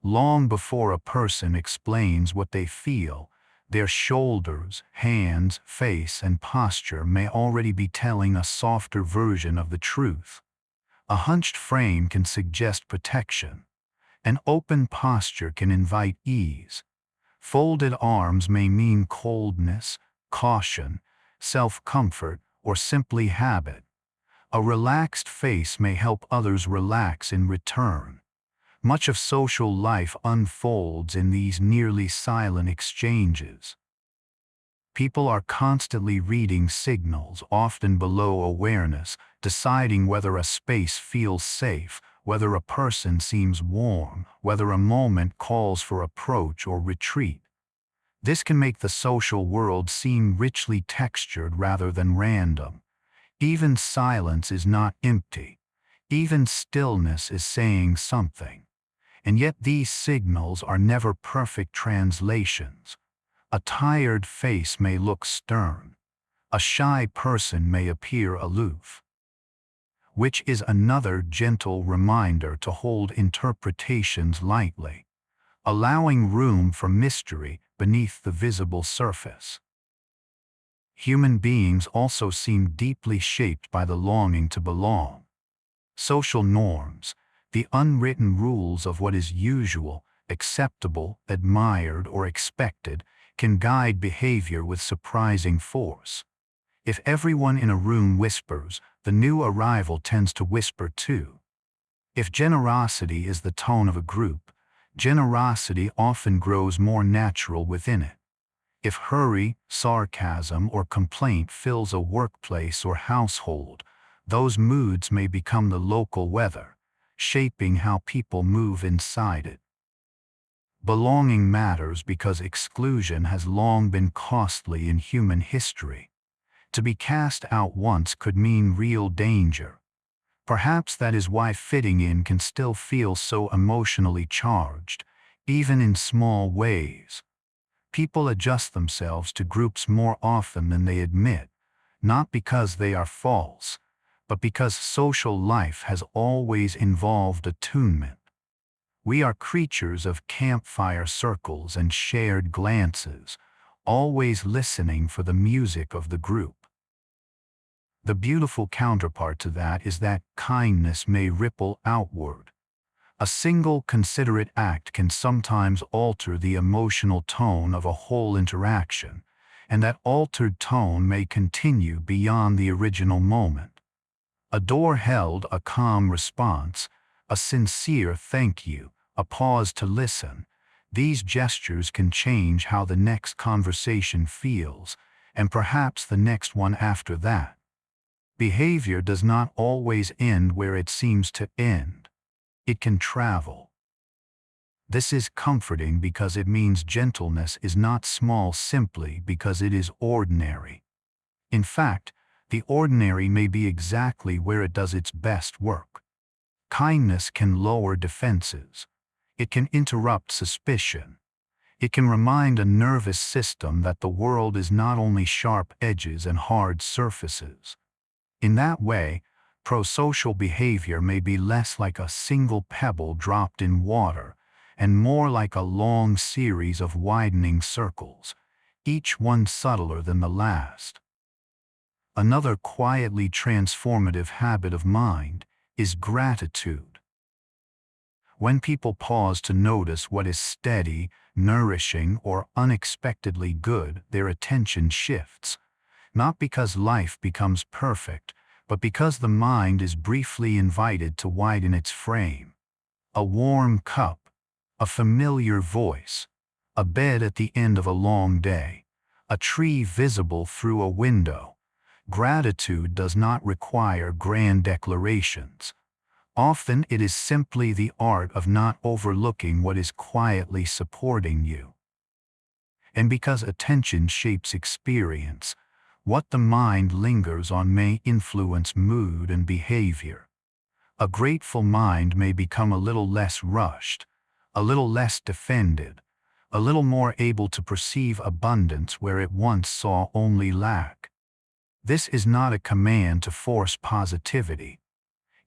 Long before a person explains what they feel, their shoulders, hands, face, and posture may already be telling a softer version of the truth. A hunched frame can suggest protection. An open posture can invite ease. Folded arms may mean coldness, caution, self-comfort, or simply habit. A relaxed face may help others relax in return. Much of social life unfolds in these nearly silent exchanges. People are constantly reading signals, often below awareness, deciding whether a space feels safe, whether a person seems warm, whether a moment calls for approach or retreat. This can make the social world seem richly textured rather than random. Even silence is not empty. Even stillness is saying something. And yet these signals are never perfect translations. A tired face may look stern. A shy person may appear aloof. Which is another gentle reminder to hold interpretations lightly, allowing room for mystery beneath the visible surface. Human beings also seem deeply shaped by the longing to belong. Social norms, the unwritten rules of what is usual, acceptable, admired, or expected, can guide behavior with surprising force. If everyone in a room whispers, the new arrival tends to whisper too. If generosity is the tone of a group, generosity often grows more natural within it. If hurry, sarcasm, or complaint fills a workplace or household, those moods may become the local weather, shaping how people move inside it. Belonging matters because exclusion has long been costly in human history. To be cast out once could mean real danger. Perhaps that is why fitting in can still feel so emotionally charged, even in small ways. People adjust themselves to groups more often than they admit, not because they are false, but because social life has always involved attunement. We are creatures of campfire circles and shared glances, always listening for the music of the group. The beautiful counterpart to that is that kindness may ripple outward. A single considerate act can sometimes alter the emotional tone of a whole interaction, and that altered tone may continue beyond the original moment. A door held a calm response, a sincere thank you, a pause to listen. These gestures can change how the next conversation feels, and perhaps the next one after that. Behavior does not always end where it seems to end. It can travel. This is comforting because it means gentleness is not small simply because it is ordinary. In fact, the ordinary may be exactly where it does its best work. Kindness can lower defenses. It can interrupt suspicion. It can remind a nervous system that the world is not only sharp edges and hard surfaces. In that way, prosocial behavior may be less like a single pebble dropped in water and more like a long series of widening circles, each one subtler than the last. Another quietly transformative habit of mind is gratitude. When people pause to notice what is steady, nourishing, or unexpectedly good, their attention shifts. Not because life becomes perfect, but because the mind is briefly invited to widen its frame. A warm cup, a familiar voice, a bed at the end of a long day, a tree visible through a window. Gratitude does not require grand declarations. Often it is simply the art of not overlooking what is quietly supporting you. And because attention shapes experience, what the mind lingers on may influence mood and behavior. A grateful mind may become a little less rushed, a little less defended, a little more able to perceive abundance where it once saw only lack. This is not a command to force positivity.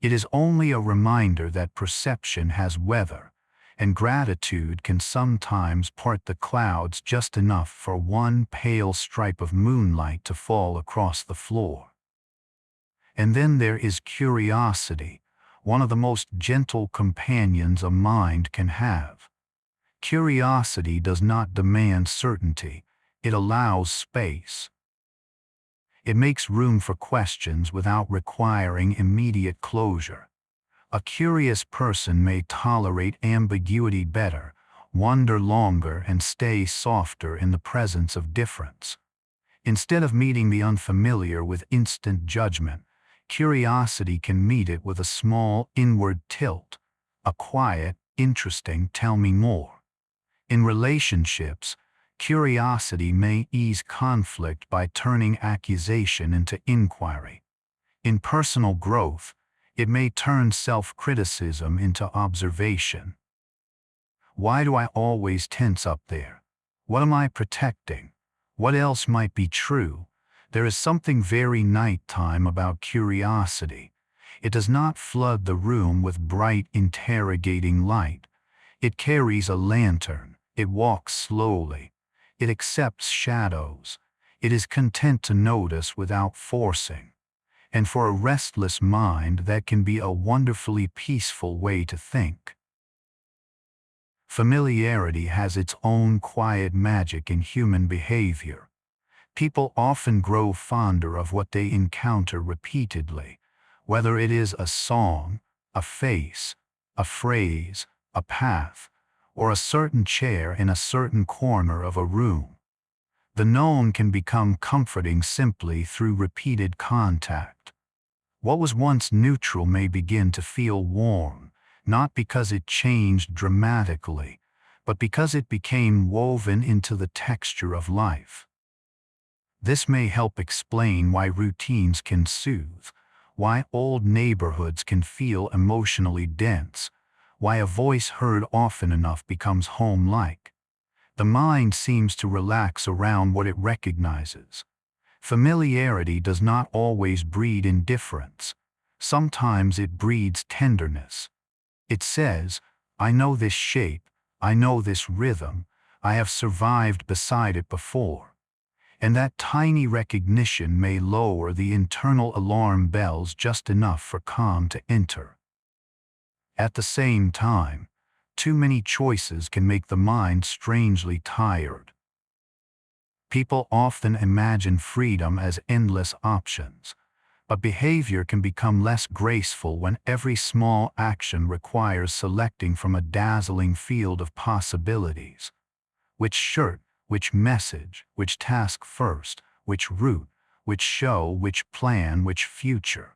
It is only a reminder that perception has weather, and gratitude can sometimes part the clouds just enough for one pale stripe of moonlight to fall across the floor. And then there is curiosity, one of the most gentle companions a mind can have. Curiosity does not demand certainty, it allows space. It makes room for questions without requiring immediate closure. A curious person may tolerate ambiguity better, wonder longer, and stay softer in the presence of difference. Instead of meeting the unfamiliar with instant judgment, curiosity can meet it with a small inward tilt, a quiet, interesting, tell me more. In relationships, curiosity may ease conflict by turning accusation into inquiry. In personal growth, it may turn self-criticism into observation. Why do I always tense up there? What am I protecting? What else might be true? There is something very nighttime about curiosity. It does not flood the room with bright, interrogating light. It carries a lantern. It walks slowly. It accepts shadows. It is content to notice without forcing. And for a restless mind, that can be a wonderfully peaceful way to think. Familiarity has its own quiet magic in human behavior. People often grow fonder of what they encounter repeatedly, whether it is a song, a face, a phrase, a path, or a certain chair in a certain corner of a room. The known can become comforting simply through repeated contact. What was once neutral may begin to feel warm, not because it changed dramatically, but because it became woven into the texture of life. This may help explain why routines can soothe, why old neighborhoods can feel emotionally dense, why a voice heard often enough becomes home-like. The mind seems to relax around what it recognizes. Familiarity does not always breed indifference. Sometimes it breeds tenderness. It says, I know this shape, I know this rhythm, I have survived beside it before. And that tiny recognition may lower the internal alarm bells just enough for calm to enter. At the same time, too many choices can make the mind strangely tired. People often imagine freedom as endless options, but behavior can become less graceful when every small action requires selecting from a dazzling field of possibilities. Which shirt, which message, which task first, which route, which show, which plan, which future.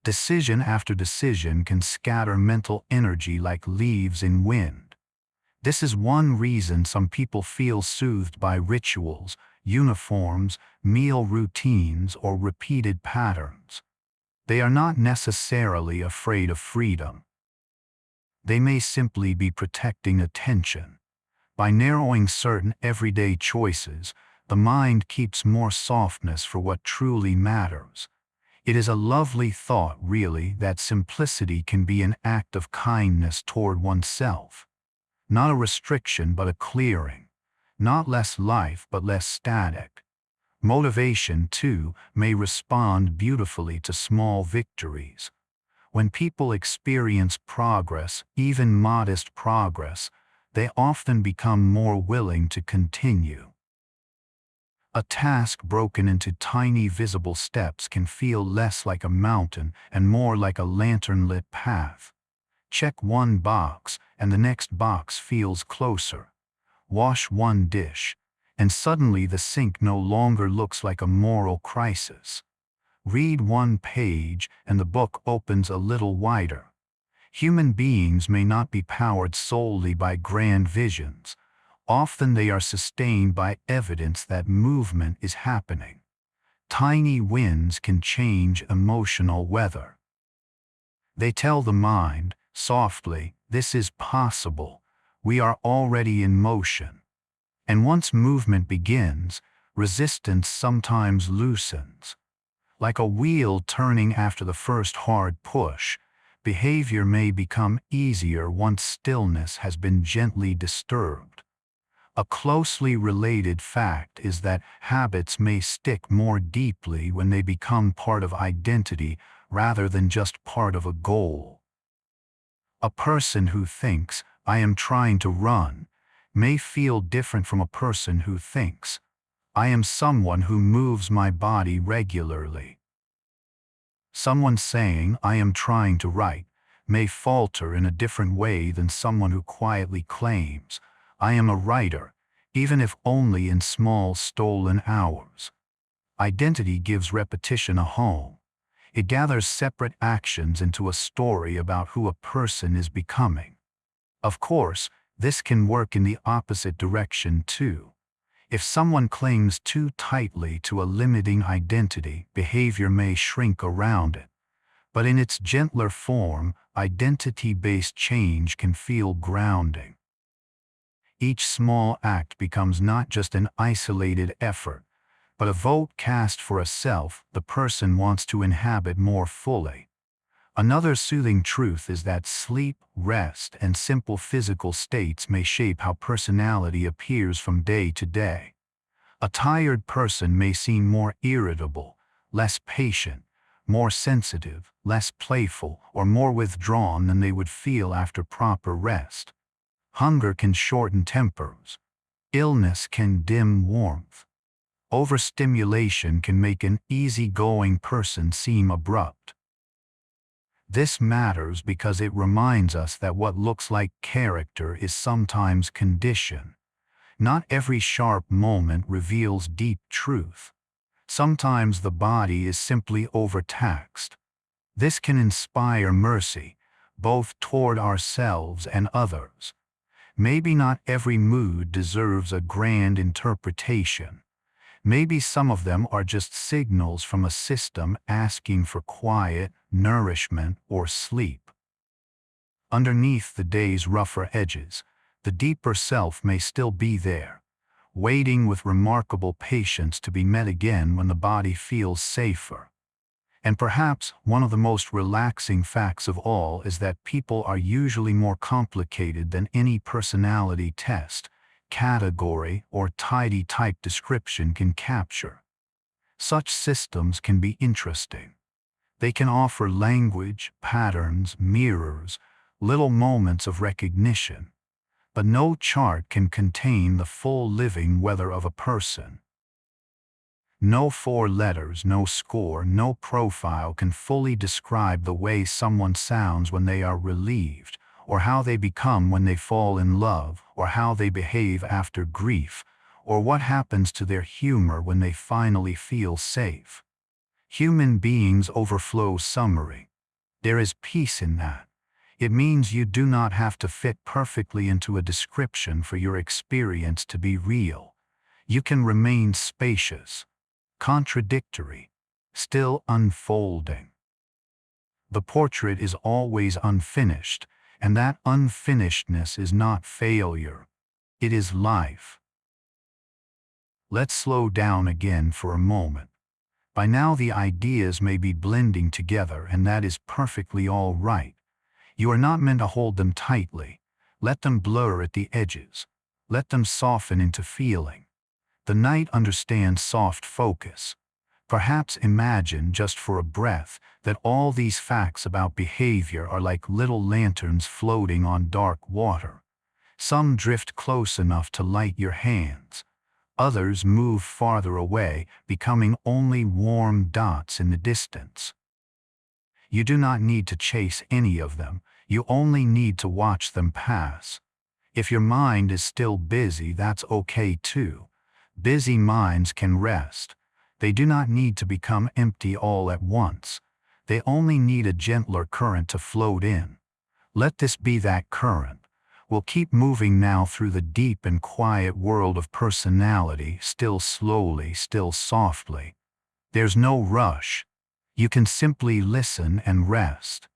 Decision after decision can scatter mental energy like leaves in wind. This is one reason some people feel soothed by rituals, uniforms, meal routines, or repeated patterns. They are not necessarily afraid of freedom. They may simply be protecting attention. By narrowing certain everyday choices, the mind keeps more softness for what truly matters. It is a lovely thought, really, that simplicity can be an act of kindness toward oneself. Not a restriction, but a clearing. Not less life, but less static. Motivation, too, may respond beautifully to small victories. When people experience progress, even modest progress, they often become more willing to continue. A task broken into tiny visible steps can feel less like a mountain and more like a lantern-lit path. Check one box, and the next box feels closer. Wash one dish, and suddenly the sink no longer looks like a moral crisis. Read one page, and the book opens a little wider. Human beings may not be powered solely by grand visions. Often they are sustained by evidence that movement is happening. Tiny wins can change emotional weather. They tell the mind, softly, this is possible. We are already in motion. And once movement begins, resistance sometimes loosens. Like a wheel turning after the first hard push, behavior may become easier once stillness has been gently disturbed. A closely related fact is that habits may stick more deeply when they become part of identity rather than just part of a goal. A person who thinks, "I am trying to run," may feel different from a person who thinks, "I am someone who moves my body regularly." Someone saying, "I am trying to write," may falter in a different way than someone who quietly claims, "I am a writer," even if only in small stolen hours. Identity gives repetition a home. It gathers separate actions into a story about who a person is becoming. Of course, this can work in the opposite direction too. If someone clings too tightly to a limiting identity, behavior may shrink around it. But in its gentler form, identity-based change can feel grounding. Each small act becomes not just an isolated effort, but a vote cast for a self the person wants to inhabit more fully. Another soothing truth is that sleep, rest, and simple physical states may shape how personality appears from day to day. A tired person may seem more irritable, less patient, more sensitive, less playful, or more withdrawn than they would feel after proper rest. Hunger can shorten tempers. Illness can dim warmth. Overstimulation can make an easygoing person seem abrupt. This matters because it reminds us that what looks like character is sometimes condition. Not every sharp moment reveals deep truth. Sometimes the body is simply overtaxed. This can inspire mercy, both toward ourselves and others. Maybe not every mood deserves a grand interpretation. Maybe some of them are just signals from a system asking for quiet, nourishment, or sleep. Underneath the day's rougher edges, the deeper self may still be there, waiting with remarkable patience to be met again when the body feels safer. And perhaps one of the most relaxing facts of all is that people are usually more complicated than any personality test, category, or tidy type description can capture. Such systems can be interesting. They can offer language, patterns, mirrors, little moments of recognition. But no chart can contain the full living weather of a person. No four letters, no score, no profile can fully describe the way someone sounds when they are relieved, or how they become when they fall in love, or how they behave after grief, or what happens to their humor when they finally feel safe. Human beings overflow summary. There is peace in that. It means you do not have to fit perfectly into a description for your experience to be real. You can remain spacious, contradictory, still unfolding. The portrait is always unfinished, and that unfinishedness is not failure. It is life. Let's slow down again for a moment. By now the ideas may be blending together, and that is perfectly all right. You are not meant to hold them tightly. Let them blur at the edges. Let them soften into feeling. The night understands soft focus. Perhaps imagine, just for a breath, that all these facts about behavior are like little lanterns floating on dark water. Some drift close enough to light your hands. Others move farther away, becoming only warm dots in the distance. You do not need to chase any of them. You only need to watch them pass. If your mind is still busy, that's okay too. Busy minds can rest. They do not need to become empty all at once. They only need a gentler current to float in. Let this be that current. We'll keep moving now through the deep and quiet world of personality, still slowly, still softly. There's no rush. You can simply listen and rest.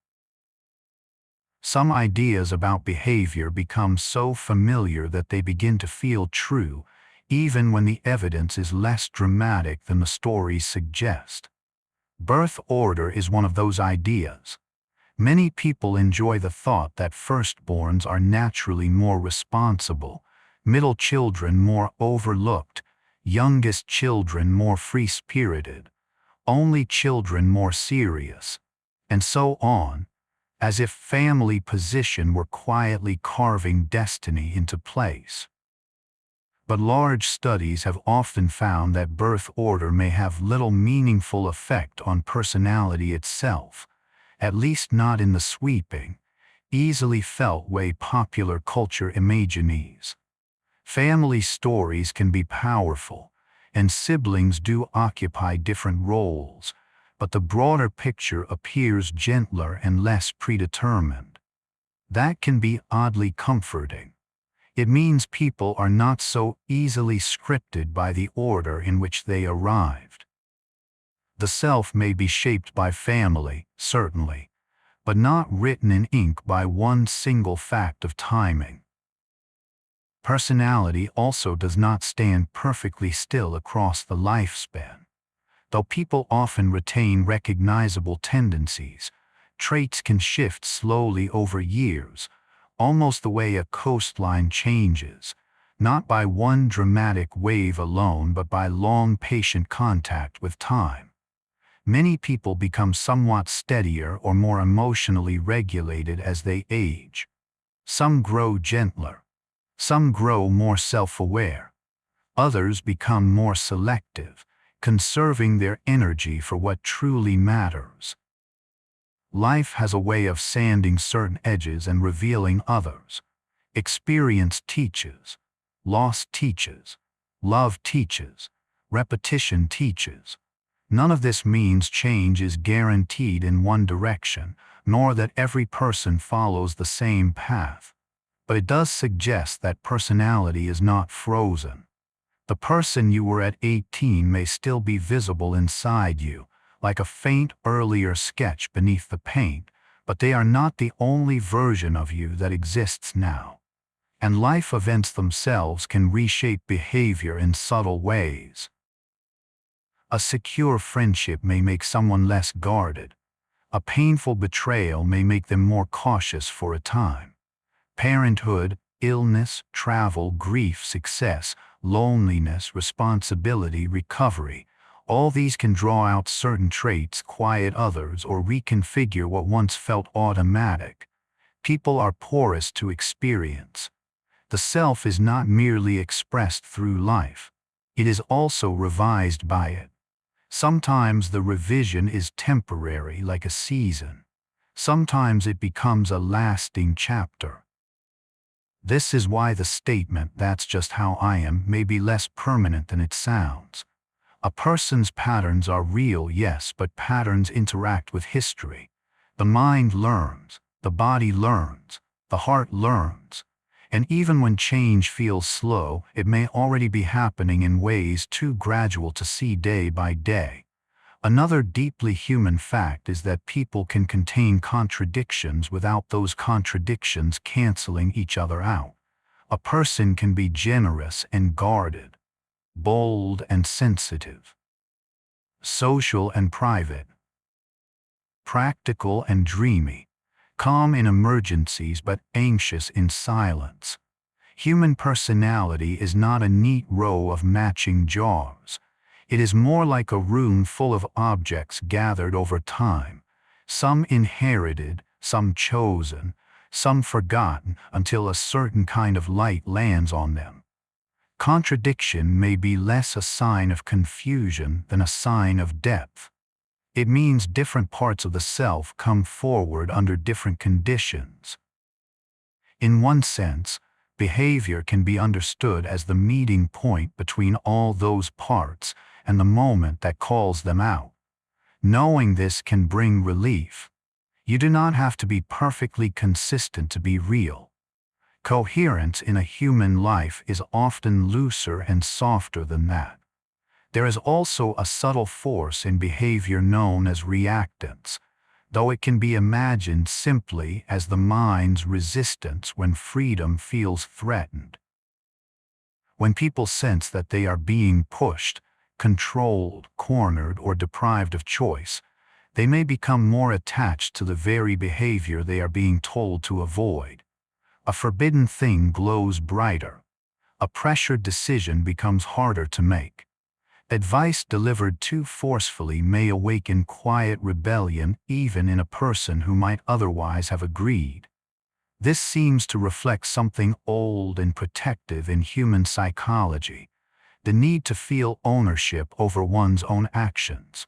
Some ideas about behavior become so familiar that they begin to feel true, even when the evidence is less dramatic than the stories suggest. Birth order is one of those ideas. Many people enjoy the thought that firstborns are naturally more responsible, middle children more overlooked, youngest children more free-spirited, only children more serious, and so on, as if family position were quietly carving destiny into place. But large studies have often found that birth order may have little meaningful effect on personality itself, at least not in the sweeping, easily felt way popular culture imagines. Family stories can be powerful, and siblings do occupy different roles, but the broader picture appears gentler and less predetermined. That can be oddly comforting. It means people are not so easily scripted by the order in which they arrived. The self may be shaped by family, certainly, but not written in ink by one single fact of timing. Personality also does not stand perfectly still across the lifespan. Though people often retain recognizable tendencies, traits can shift slowly over years, almost the way a coastline changes, not by one dramatic wave alone but by long patient contact with time. Many people become somewhat steadier or more emotionally regulated as they age. Some grow gentler. Some grow more self-aware. Others become more selective, conserving their energy for what truly matters. Life has a way of sanding certain edges and revealing others. Experience teaches. Loss teaches. Love teaches. Repetition teaches. None of this means change is guaranteed in one direction, nor that every person follows the same path. But it does suggest that personality is not frozen. The person you were at 18 may still be visible inside you, like a faint earlier sketch beneath the paint, but they are not the only version of you that exists now. And life events themselves can reshape behavior in subtle ways. A secure friendship may make someone less guarded. A painful betrayal may make them more cautious for a time. Parenthood, illness, travel, grief, success, loneliness, responsibility, recovery, all these can draw out certain traits, quiet others, or reconfigure what once felt automatic. People are porous to experience. The self is not merely expressed through life. It is also revised by it. Sometimes the revision is temporary, like a season. Sometimes it becomes a lasting chapter. This is why the statement, "that's just how I am," may be less permanent than it sounds. A person's patterns are real, yes, but patterns interact with history. The mind learns, the body learns, the heart learns. And even when change feels slow, it may already be happening in ways too gradual to see day by day. Another deeply human fact is that people can contain contradictions without those contradictions canceling each other out. A person can be generous and guarded, bold and sensitive, social and private, practical and dreamy, calm in emergencies but anxious in silence. Human personality is not a neat row of matching jars. It is more like a room full of objects gathered over time, some inherited, some chosen, some forgotten until a certain kind of light lands on them. Contradiction may be less a sign of confusion than a sign of depth. It means different parts of the self come forward under different conditions. In one sense, behavior can be understood as the meeting point between all those parts and the moment that calls them out. Knowing this can bring relief. You do not have to be perfectly consistent to be real. Coherence in a human life is often looser and softer than that. There is also a subtle force in behavior known as reactance, though it can be imagined simply as the mind's resistance when freedom feels threatened. When people sense that they are being pushed, controlled, cornered, or deprived of choice, they may become more attached to the very behavior they are being told to avoid. A forbidden thing glows brighter. A pressured decision becomes harder to make. Advice delivered too forcefully may awaken quiet rebellion even in a person who might otherwise have agreed. This seems to reflect something old and protective in human psychology, the need to feel ownership over one's own actions.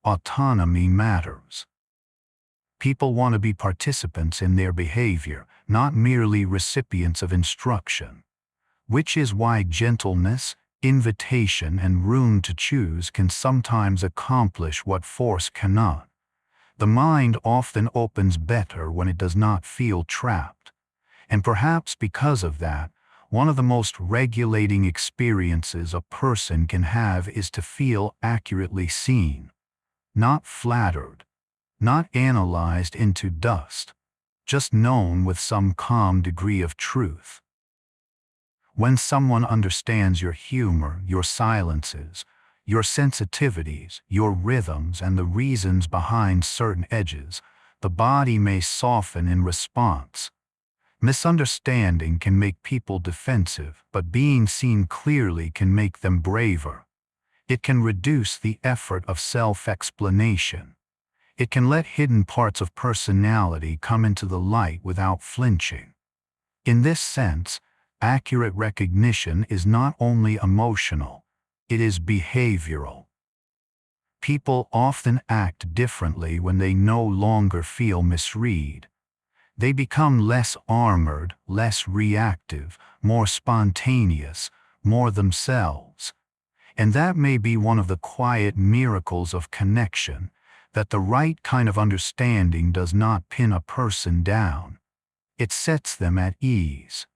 Autonomy matters. People want to be participants in their behavior, not merely recipients of instruction. Which is why gentleness, invitation, and room to choose can sometimes accomplish what force cannot. The mind often opens better when it does not feel trapped. And perhaps because of that, one of the most regulating experiences a person can have is to feel accurately seen, not flattered, not analyzed into dust, just known with some calm degree of truth. When someone understands your humor, your silences, your sensitivities, your rhythms, and the reasons behind certain edges, the body may soften in response. Misunderstanding can make people defensive, but being seen clearly can make them braver. It can reduce the effort of self-explanation. It can let hidden parts of personality come into the light without flinching. In this sense, accurate recognition is not only emotional, it is behavioral. People often act differently when they no longer feel misread. They become less armored, less reactive, more spontaneous, more themselves. And that may be one of the quiet miracles of connection, that the right kind of understanding does not pin a person down. It sets them at ease.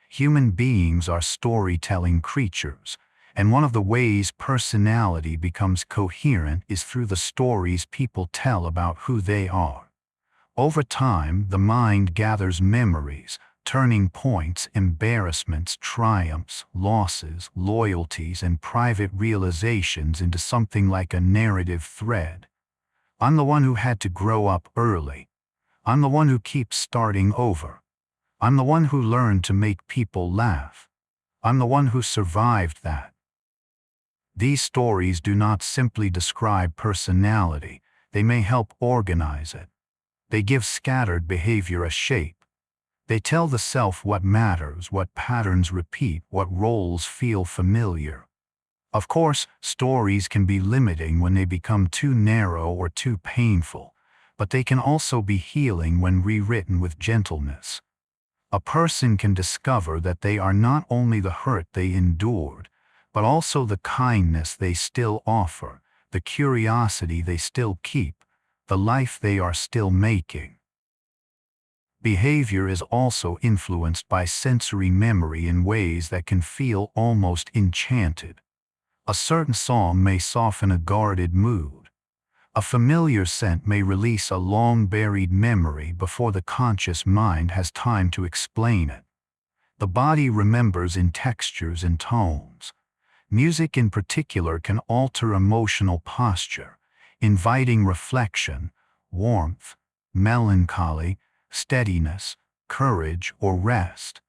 Human beings are storytelling creatures, and one of the ways personality becomes coherent is through the stories people tell about who they are. Over time, the mind gathers memories, turning points, embarrassments, triumphs, losses, loyalties, and private realizations into something like a narrative thread. I'm the one who had to grow up early. I'm the one who keeps starting over. I'm the one who learned to make people laugh. I'm the one who survived that. These stories do not simply describe personality, they may help organize it. They give scattered behavior a shape. They tell the self what matters, what patterns repeat, what roles feel familiar. Of course, stories can be limiting when they become too narrow or too painful, but they can also be healing when rewritten with gentleness. A person can discover that they are not only the hurt they endured, but also the kindness they still offer, the curiosity they still keep, the life they are still making. Behavior is also influenced by sensory memory in ways that can feel almost enchanted. A certain song may soften a guarded mood. A familiar scent may release a long-buried memory before the conscious mind has time to explain it. The body remembers in textures and tones. Music in particular can alter emotional posture, inviting reflection, warmth, melancholy, steadiness, courage, or rest.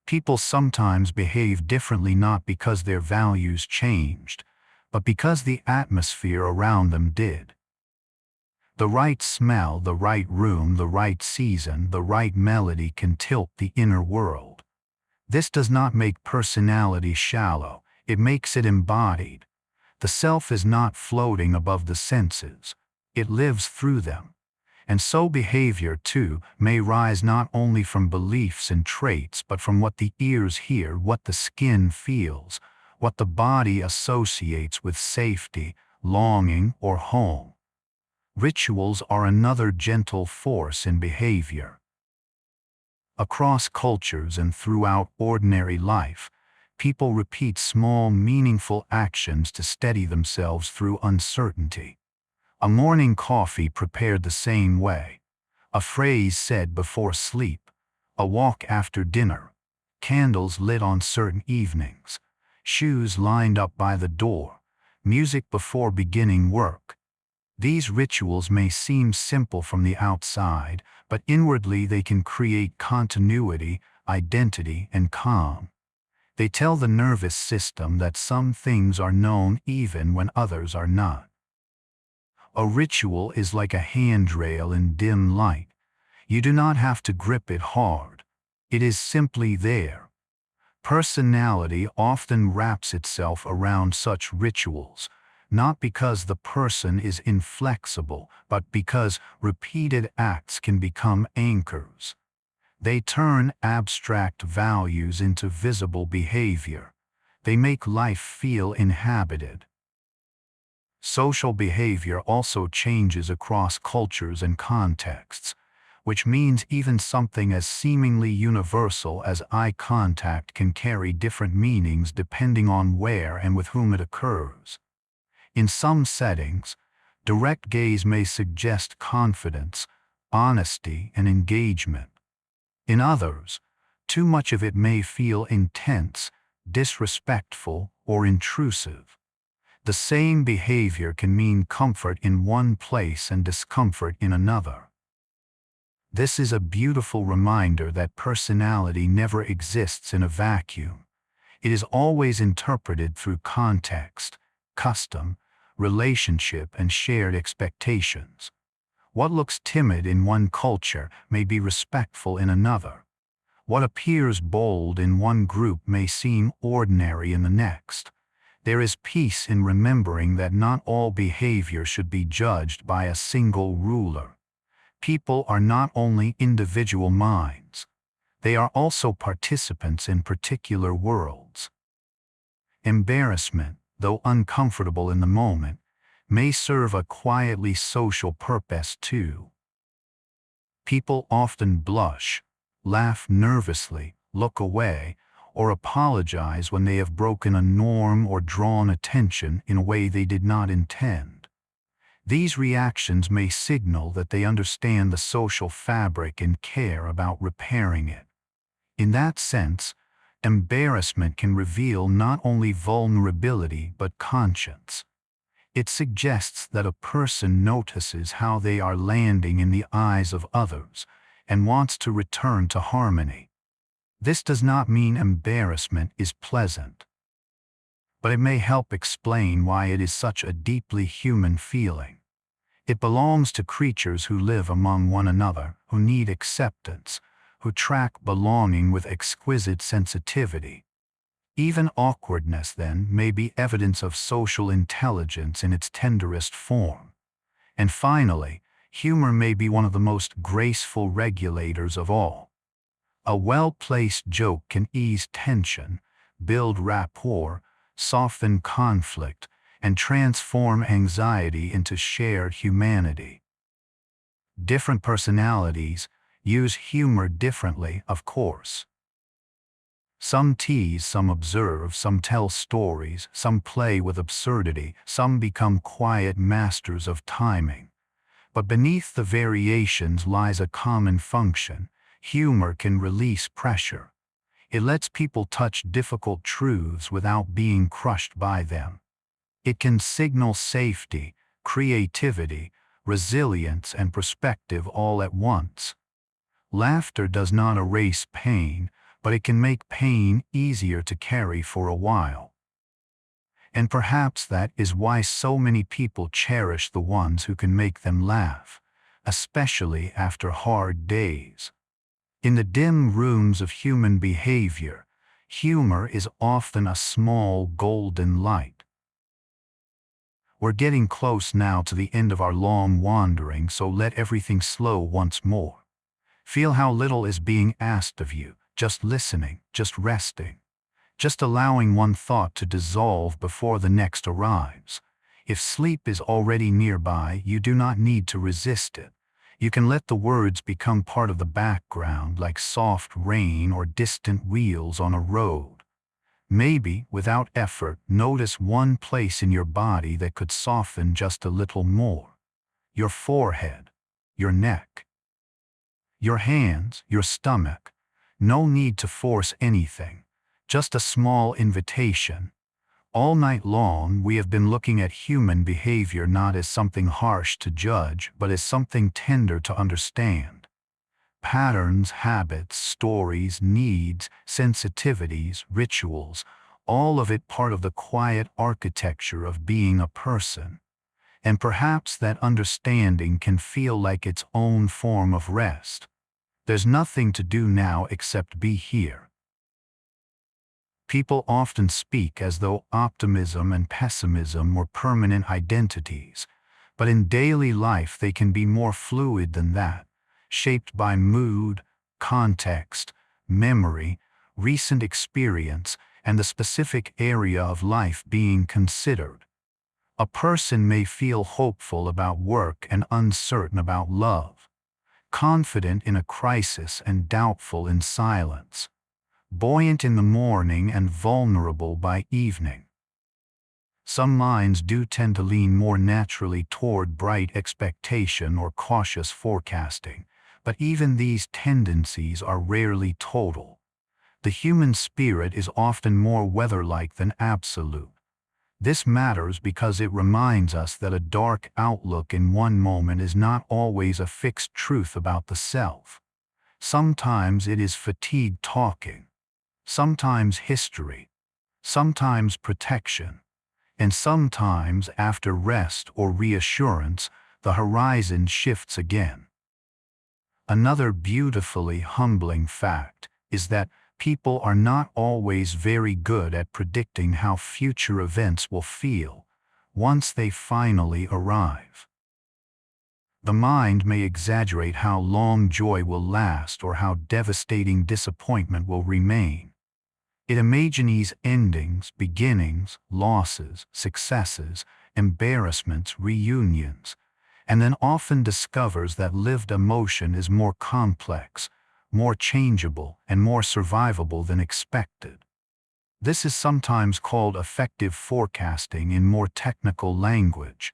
People sometimes behave differently not because their values changed, but because the atmosphere around them did. The right smell, the right room, the right season, the right melody can tilt the inner world. This does not make personality shallow, it makes it embodied. The self is not floating above the senses, it lives through them. And so behavior, too, may rise not only from beliefs and traits, but from what the ears hear, what the skin feels, what the body associates with safety, longing, or home. Rituals are another gentle force in behavior. Across cultures and throughout ordinary life, people repeat small, meaningful actions to steady themselves through uncertainty. A morning coffee prepared the same way, a phrase said before sleep, a walk after dinner, candles lit on certain evenings. shoes lined up by the door, music before beginning work. These rituals may seem simple from the outside, but inwardly they can create continuity, identity, and calm. They tell the nervous system that some things are known even when others are not. A ritual is like a handrail in dim light. You do not have to grip it hard. It is simply there. Personality often wraps itself around such rituals, not because the person is inflexible, but because repeated acts can become anchors. They turn abstract values into visible behavior. They make life feel inhabited. Social behavior also changes across cultures and contexts, which means even something as seemingly universal as eye contact can carry different meanings depending on where and with whom it occurs. In some settings, direct gaze may suggest confidence, honesty, and engagement. In others, too much of it may feel intense, disrespectful, or intrusive. The same behavior can mean comfort in one place and discomfort in another. This is a beautiful reminder that personality never exists in a vacuum. It is always interpreted through context, custom, relationship, and shared expectations. What looks timid in one culture may be respectful in another. What appears bold in one group may seem ordinary in the next. There is peace in remembering that not all behavior should be judged by a single ruler. People are not only individual minds. They are also participants in particular worlds. Embarrassment, though uncomfortable in the moment, may serve a quietly social purpose too. People often blush, laugh nervously, look away, or apologize when they have broken a norm or drawn attention in a way they did not intend. These reactions may signal that they understand the social fabric and care about repairing it. In that sense, embarrassment can reveal not only vulnerability but conscience. It suggests that a person notices how they are landing in the eyes of others and wants to return to harmony. This does not mean embarrassment is pleasant, but it may help explain why it is such a deeply human feeling. It belongs to creatures who live among one another, who need acceptance, who track belonging with exquisite sensitivity. Even awkwardness, then, may be evidence of social intelligence in its tenderest form. And finally, humor may be one of the most graceful regulators of all. A well-placed joke can ease tension, build rapport, soften conflict, and transform anxiety into shared humanity. Different personalities use humor differently, of course. Some tease, some observe, some tell stories, some play with absurdity, some become quiet masters of timing. But beneath the variations lies a common function. Humor can release pressure. It lets people touch difficult truths without being crushed by them. It can signal safety, creativity, resilience, and perspective all at once. Laughter does not erase pain, but it can make pain easier to carry for a while. And perhaps that is why so many people cherish the ones who can make them laugh, especially after hard days. In the dim rooms of human behavior, humor is often a small golden light. We're getting close now to the end of our long wandering, so let everything slow once more. Feel how little is being asked of you, just listening, just resting, just allowing one thought to dissolve before the next arrives. If sleep is already nearby, you do not need to resist it. You can let the words become part of the background, like soft rain or distant wheels on a road. Maybe, without effort, notice one place in your body that could soften just a little more. Your forehead, your neck, your hands, your stomach. No need to force anything. just a small invitation. All night long, we have been looking at human behavior not as something harsh to judge, but as something tender to understand. Patterns, habits, stories, needs, sensitivities, rituals, all of it part of the quiet architecture of being a person. And perhaps that understanding can feel like its own form of rest. There's nothing to do now except be here. People often speak as though optimism and pessimism were permanent identities, but in daily life they can be more fluid than that, shaped by mood, context, memory, recent experience, and the specific area of life being considered. A person may feel hopeful about work and uncertain about love, confident in a crisis and doubtful in silence, buoyant in the morning and vulnerable by evening. Some minds do tend to lean more naturally toward bright expectation or cautious forecasting, but even these tendencies are rarely total. The human spirit is often more weather-like than absolute. This matters because it reminds us that a dark outlook in one moment is not always a fixed truth about the self. Sometimes it is fatigue talking, sometimes history, sometimes protection, and sometimes after rest or reassurance, the horizon shifts again. Another beautifully humbling fact is that people are not always very good at predicting how future events will feel once they finally arrive. The mind may exaggerate how long joy will last or how devastating disappointment will remain. It imagines endings, beginnings, losses, successes, embarrassments, reunions, and then often discovers that lived emotion is more complex, more changeable, and more survivable than expected. This is sometimes called affective forecasting in more technical language,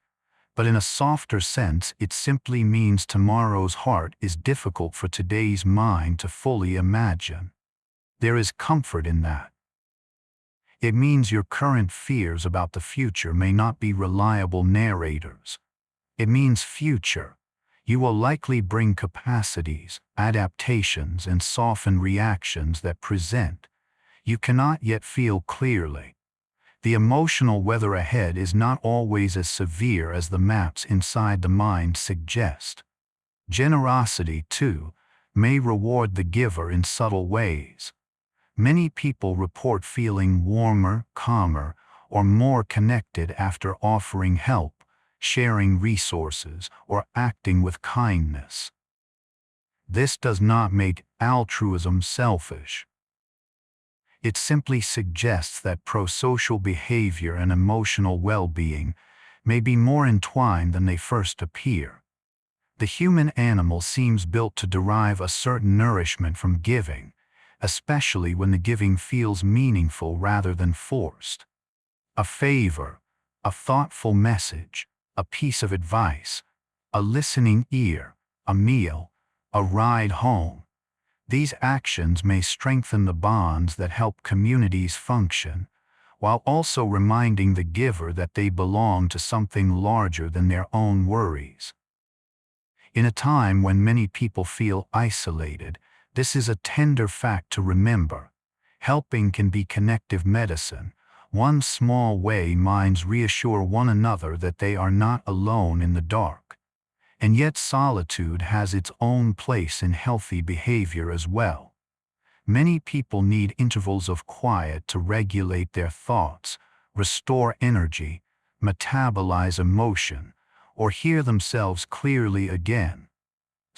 but in a softer sense it simply means tomorrow's heart is difficult for today's mind to fully imagine. There is comfort in that. It means your current fears about the future may not be reliable narrators. It means future. You will likely bring capacities, adaptations, and soften reactions that present. You cannot yet feel clearly. The emotional weather ahead is not always as severe as the maps inside the mind suggest. Generosity, too, may reward the giver in subtle ways. Many people report feeling warmer, calmer, or more connected after offering help, sharing resources, or acting with kindness. This does not make altruism selfish. It simply suggests that prosocial behavior and emotional well-being may be more entwined than they first appear. The human animal seems built to derive a certain nourishment from giving, especially when the giving feels meaningful rather than forced. A favor, a thoughtful message, a piece of advice, a listening ear, a meal, a ride home. These actions may strengthen the bonds that help communities function, while also reminding the giver that they belong to something larger than their own worries. In a time when many people feel isolated, this is a tender fact to remember. Helping can be connective medicine. One small way minds reassure one another that they are not alone in the dark. And yet solitude has its own place in healthy behavior as well. Many people need intervals of quiet to regulate their thoughts, restore energy, metabolize emotion, or hear themselves clearly again.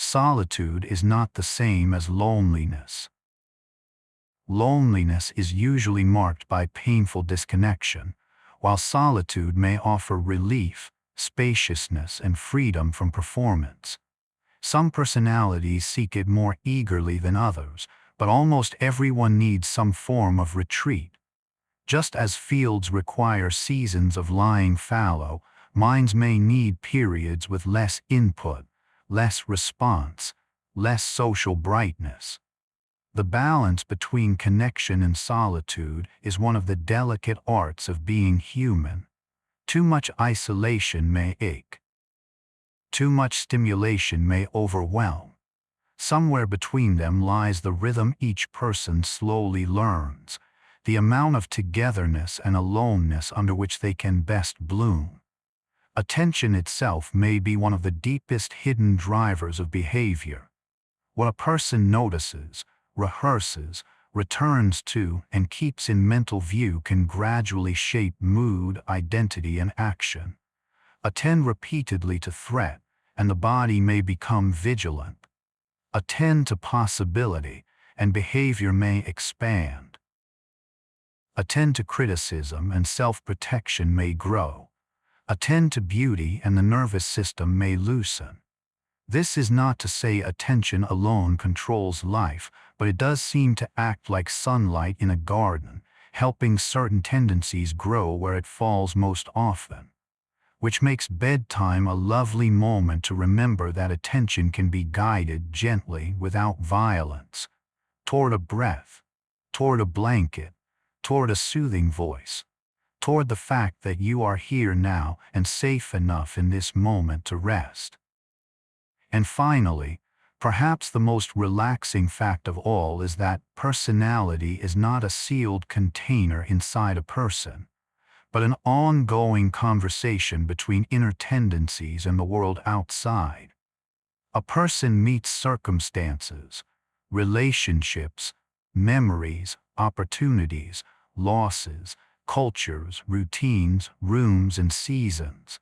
Solitude is not the same as loneliness. Loneliness is usually marked by painful disconnection, while solitude may offer relief, spaciousness, and freedom from performance. Some personalities seek it more eagerly than others, but almost everyone needs some form of retreat. Just as fields require seasons of lying fallow, minds may need periods with less input, less response, less social brightness. The balance between connection and solitude is one of the delicate arts of being human. Too much isolation may ache. Too much stimulation may overwhelm. Somewhere between them lies the rhythm each person slowly learns, the amount of togetherness and aloneness under which they can best bloom. Attention itself may be one of the deepest hidden drivers of behavior. What a person notices, rehearses, returns to, and keeps in mental view can gradually shape mood, identity, and action. Attend repeatedly to threat, and the body may become vigilant. Attend to possibility, and behavior may expand. Attend to criticism, and self-protection may grow. Attend to beauty, and the nervous system may loosen. This is not to say attention alone controls life, but it does seem to act like sunlight in a garden, helping certain tendencies grow where it falls most often. Which makes bedtime a lovely moment to remember that attention can be guided gently without violence, toward a breath, toward a blanket, toward a soothing voice, toward the fact that you are here now and safe enough in this moment to rest. And finally, perhaps the most relaxing fact of all is that personality is not a sealed container inside a person, but an ongoing conversation between inner tendencies and the world outside. A person meets circumstances, relationships, memories, opportunities, losses, cultures, routines, rooms, and seasons.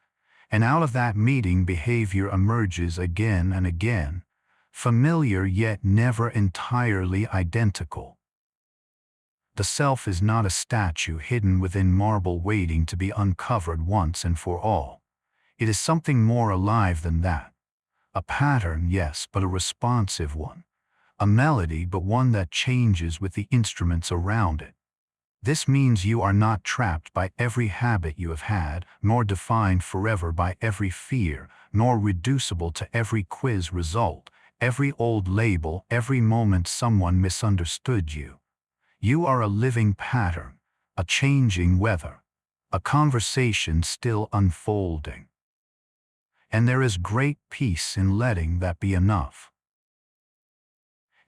And out of that meeting, behavior emerges again and again, familiar yet never entirely identical. The self is not a statue hidden within marble waiting to be uncovered once and for all. It is something more alive than that. A pattern, yes, but a responsive one. A melody, but one that changes with the instruments around it. This means you are not trapped by every habit you have had, nor defined forever by every fear, nor reducible to every quiz result, every old label, every moment someone misunderstood you. You are a living pattern, a changing weather, a conversation still unfolding. And there is great peace in letting that be enough.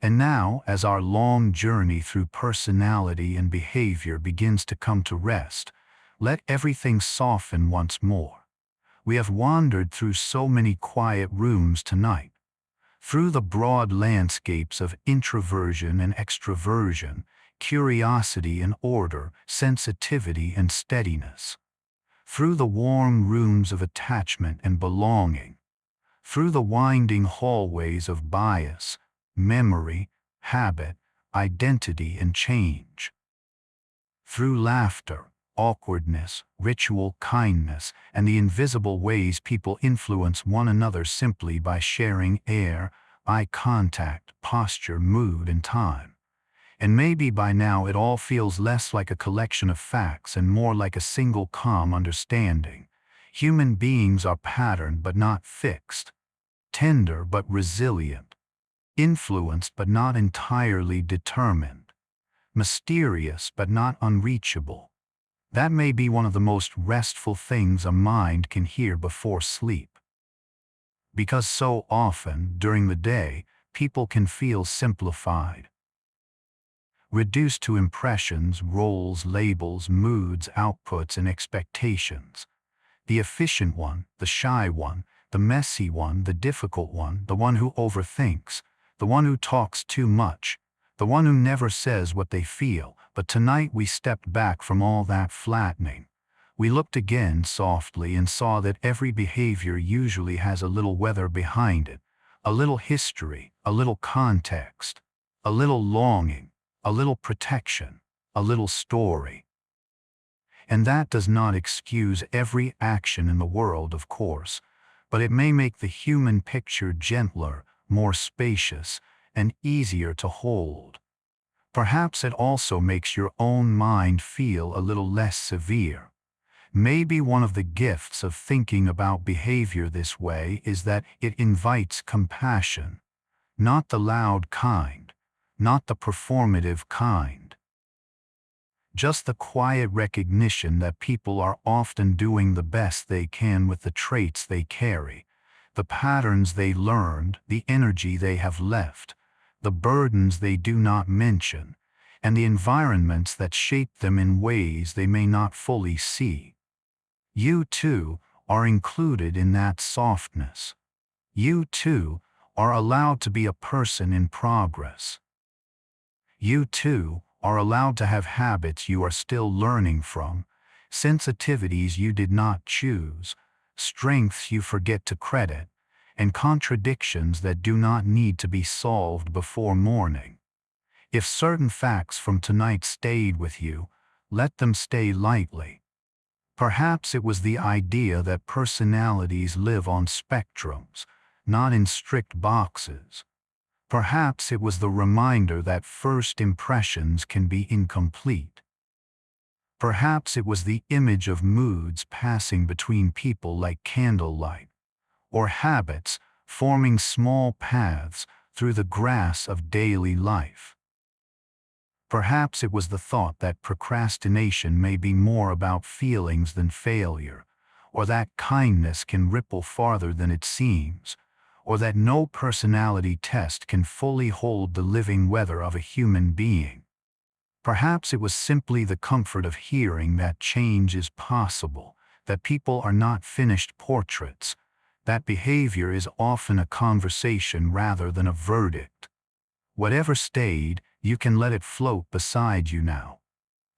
And now, as our long journey through personality and behavior begins to come to rest, let everything soften once more. We have wandered through so many quiet rooms tonight, through the broad landscapes of introversion and extroversion, curiosity and order, sensitivity and steadiness, through the warm rooms of attachment and belonging, through the winding hallways of bias, memory, habit, identity, and change, through laughter, awkwardness, ritual, kindness, and the invisible ways people influence one another simply by sharing air, eye contact, posture, mood, and time. And maybe by now it all feels less like a collection of facts and more like a single calm understanding. Human beings are patterned but not fixed, tender but resilient, influenced but not entirely determined, mysterious but not unreachable. That may be one of the most restful things a mind can hear before sleep. Because so often, during the day, people can feel simplified, reduced to impressions, roles, labels, moods, outputs, and expectations. The efficient one, the shy one, the messy one, the difficult one, the one who overthinks, the one who talks too much, the one who never says what they feel. But tonight we stepped back from all that flattening. We looked again softly and saw that every behavior usually has a little weather behind it, a little history, a little context, a little longing, a little protection, a little story. And that does not excuse every action in the world, of course, but it may make the human picture gentler, more spacious, and easier to hold. Perhaps it also makes your own mind feel a little less severe. Maybe one of the gifts of thinking about behavior this way is that it invites compassion, not the loud kind, not the performative kind. Just the quiet recognition that people are often doing the best they can with the traits they carry, the patterns they learned, the energy they have left, the burdens they do not mention, and the environments that shape them in ways they may not fully see. You, too, are included in that softness. You, too, are allowed to be a person in progress. You, too, are allowed to have habits you are still learning from, sensitivities you did not choose, strengths you forget to credit, and contradictions that do not need to be solved before morning. If certain facts from tonight stayed with you, let them stay lightly. Perhaps it was the idea that personalities live on spectrums, not in strict boxes. Perhaps it was the reminder that first impressions can be incomplete. Perhaps it was the image of moods passing between people like candlelight, or habits forming small paths through the grass of daily life. Perhaps it was the thought that procrastination may be more about feelings than failure, or that kindness can ripple farther than it seems, or that no personality test can fully hold the living weather of a human being. Perhaps it was simply the comfort of hearing that change is possible, that people are not finished portraits, that behavior is often a conversation rather than a verdict. Whatever stayed, you can let it float beside you now.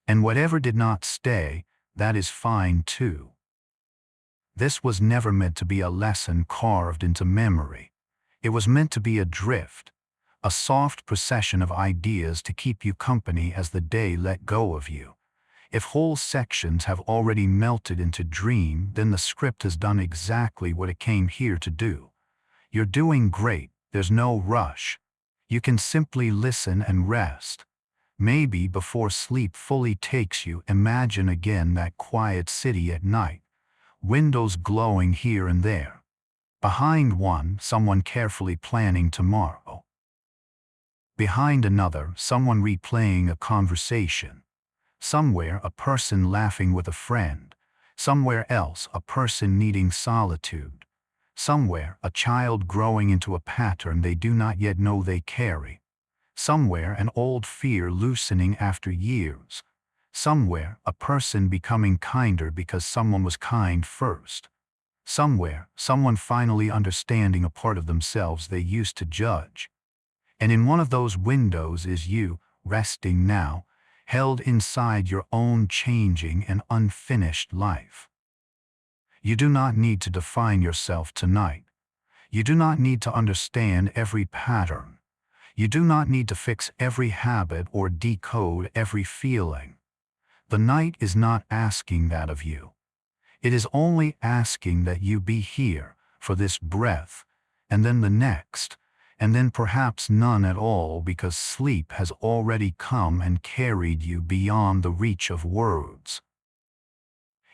And whatever did not stay, that is fine too. This was never meant to be a lesson carved into memory. It was meant to be a drift, a soft procession of ideas to keep you company as the day let go of you. If whole sections have already melted into dream, then the script has done exactly what it came here to do. You're doing great, there's no rush. You can simply listen and rest. Maybe before sleep fully takes you, imagine again that quiet city at night, windows glowing here and there. Behind one, someone carefully planning tomorrow. Behind another, someone replaying a conversation. Somewhere, a person laughing with a friend. Somewhere else, a person needing solitude. Somewhere, a child growing into a pattern they do not yet know they carry. Somewhere, an old fear loosening after years. Somewhere, a person becoming kinder because someone was kind first. Somewhere, someone finally understanding a part of themselves they used to judge. And in one of those windows is you, resting now, held inside your own changing and unfinished life. You do not need to define yourself tonight. You do not need to understand every pattern. You do not need to fix every habit or decode every feeling. The night is not asking that of you. It is only asking that you be here for this breath, and then the next, and then perhaps none at all, because sleep has already come and carried you beyond the reach of words.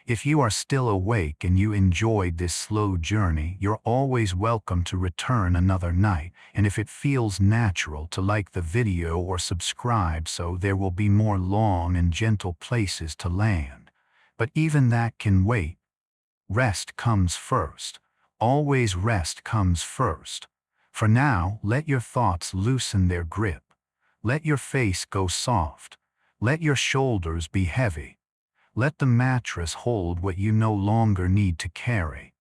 If you are still awake and you enjoyed this slow journey, you're always welcome to return another night, and if it feels natural, to like the video or subscribe so there will be more long and gentle places to land. But even that can wait. Rest comes first. Always rest comes first. For now, let your thoughts loosen their grip. Let your face go soft. Let your shoulders be heavy. Let the mattress hold what you no longer need to carry.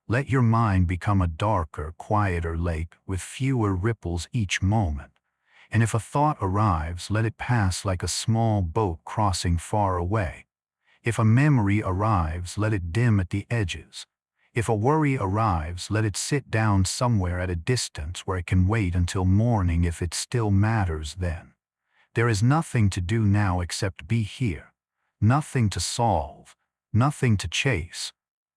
Let your mind become a darker, quieter lake with fewer ripples each moment. And if a thought arrives, let it pass like a small boat crossing far away. If a memory arrives, let it dim at the edges. If a worry arrives, let it sit down somewhere at a distance where it can wait until morning if it still matters then. There is nothing to do now except be here. Nothing to solve, nothing to chase,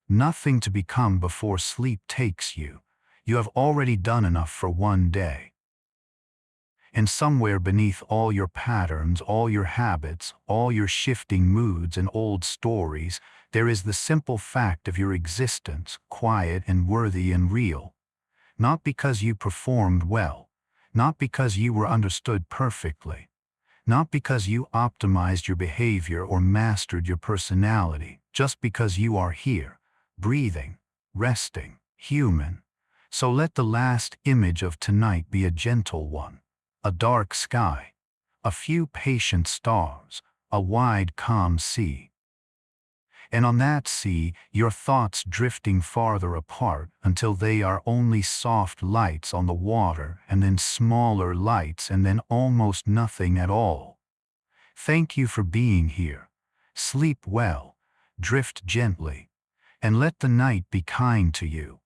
nothing to become before sleep takes you. You have already done enough for one day. And somewhere beneath all your patterns, all your habits, all your shifting moods and old stories, there is the simple fact of your existence, quiet and worthy and real. Not because you performed well, not because you were understood perfectly, not because you optimized your behavior or mastered your personality, just because you are here, breathing, resting, human. So let the last image of tonight be a gentle one, a dark sky, a few patient stars, a wide calm sea. And on that sea, your thoughts drifting farther apart until they are only soft lights on the water and then smaller lights and then almost nothing at all. Thank you for being here. Sleep well, drift gently, and let the night be kind to you.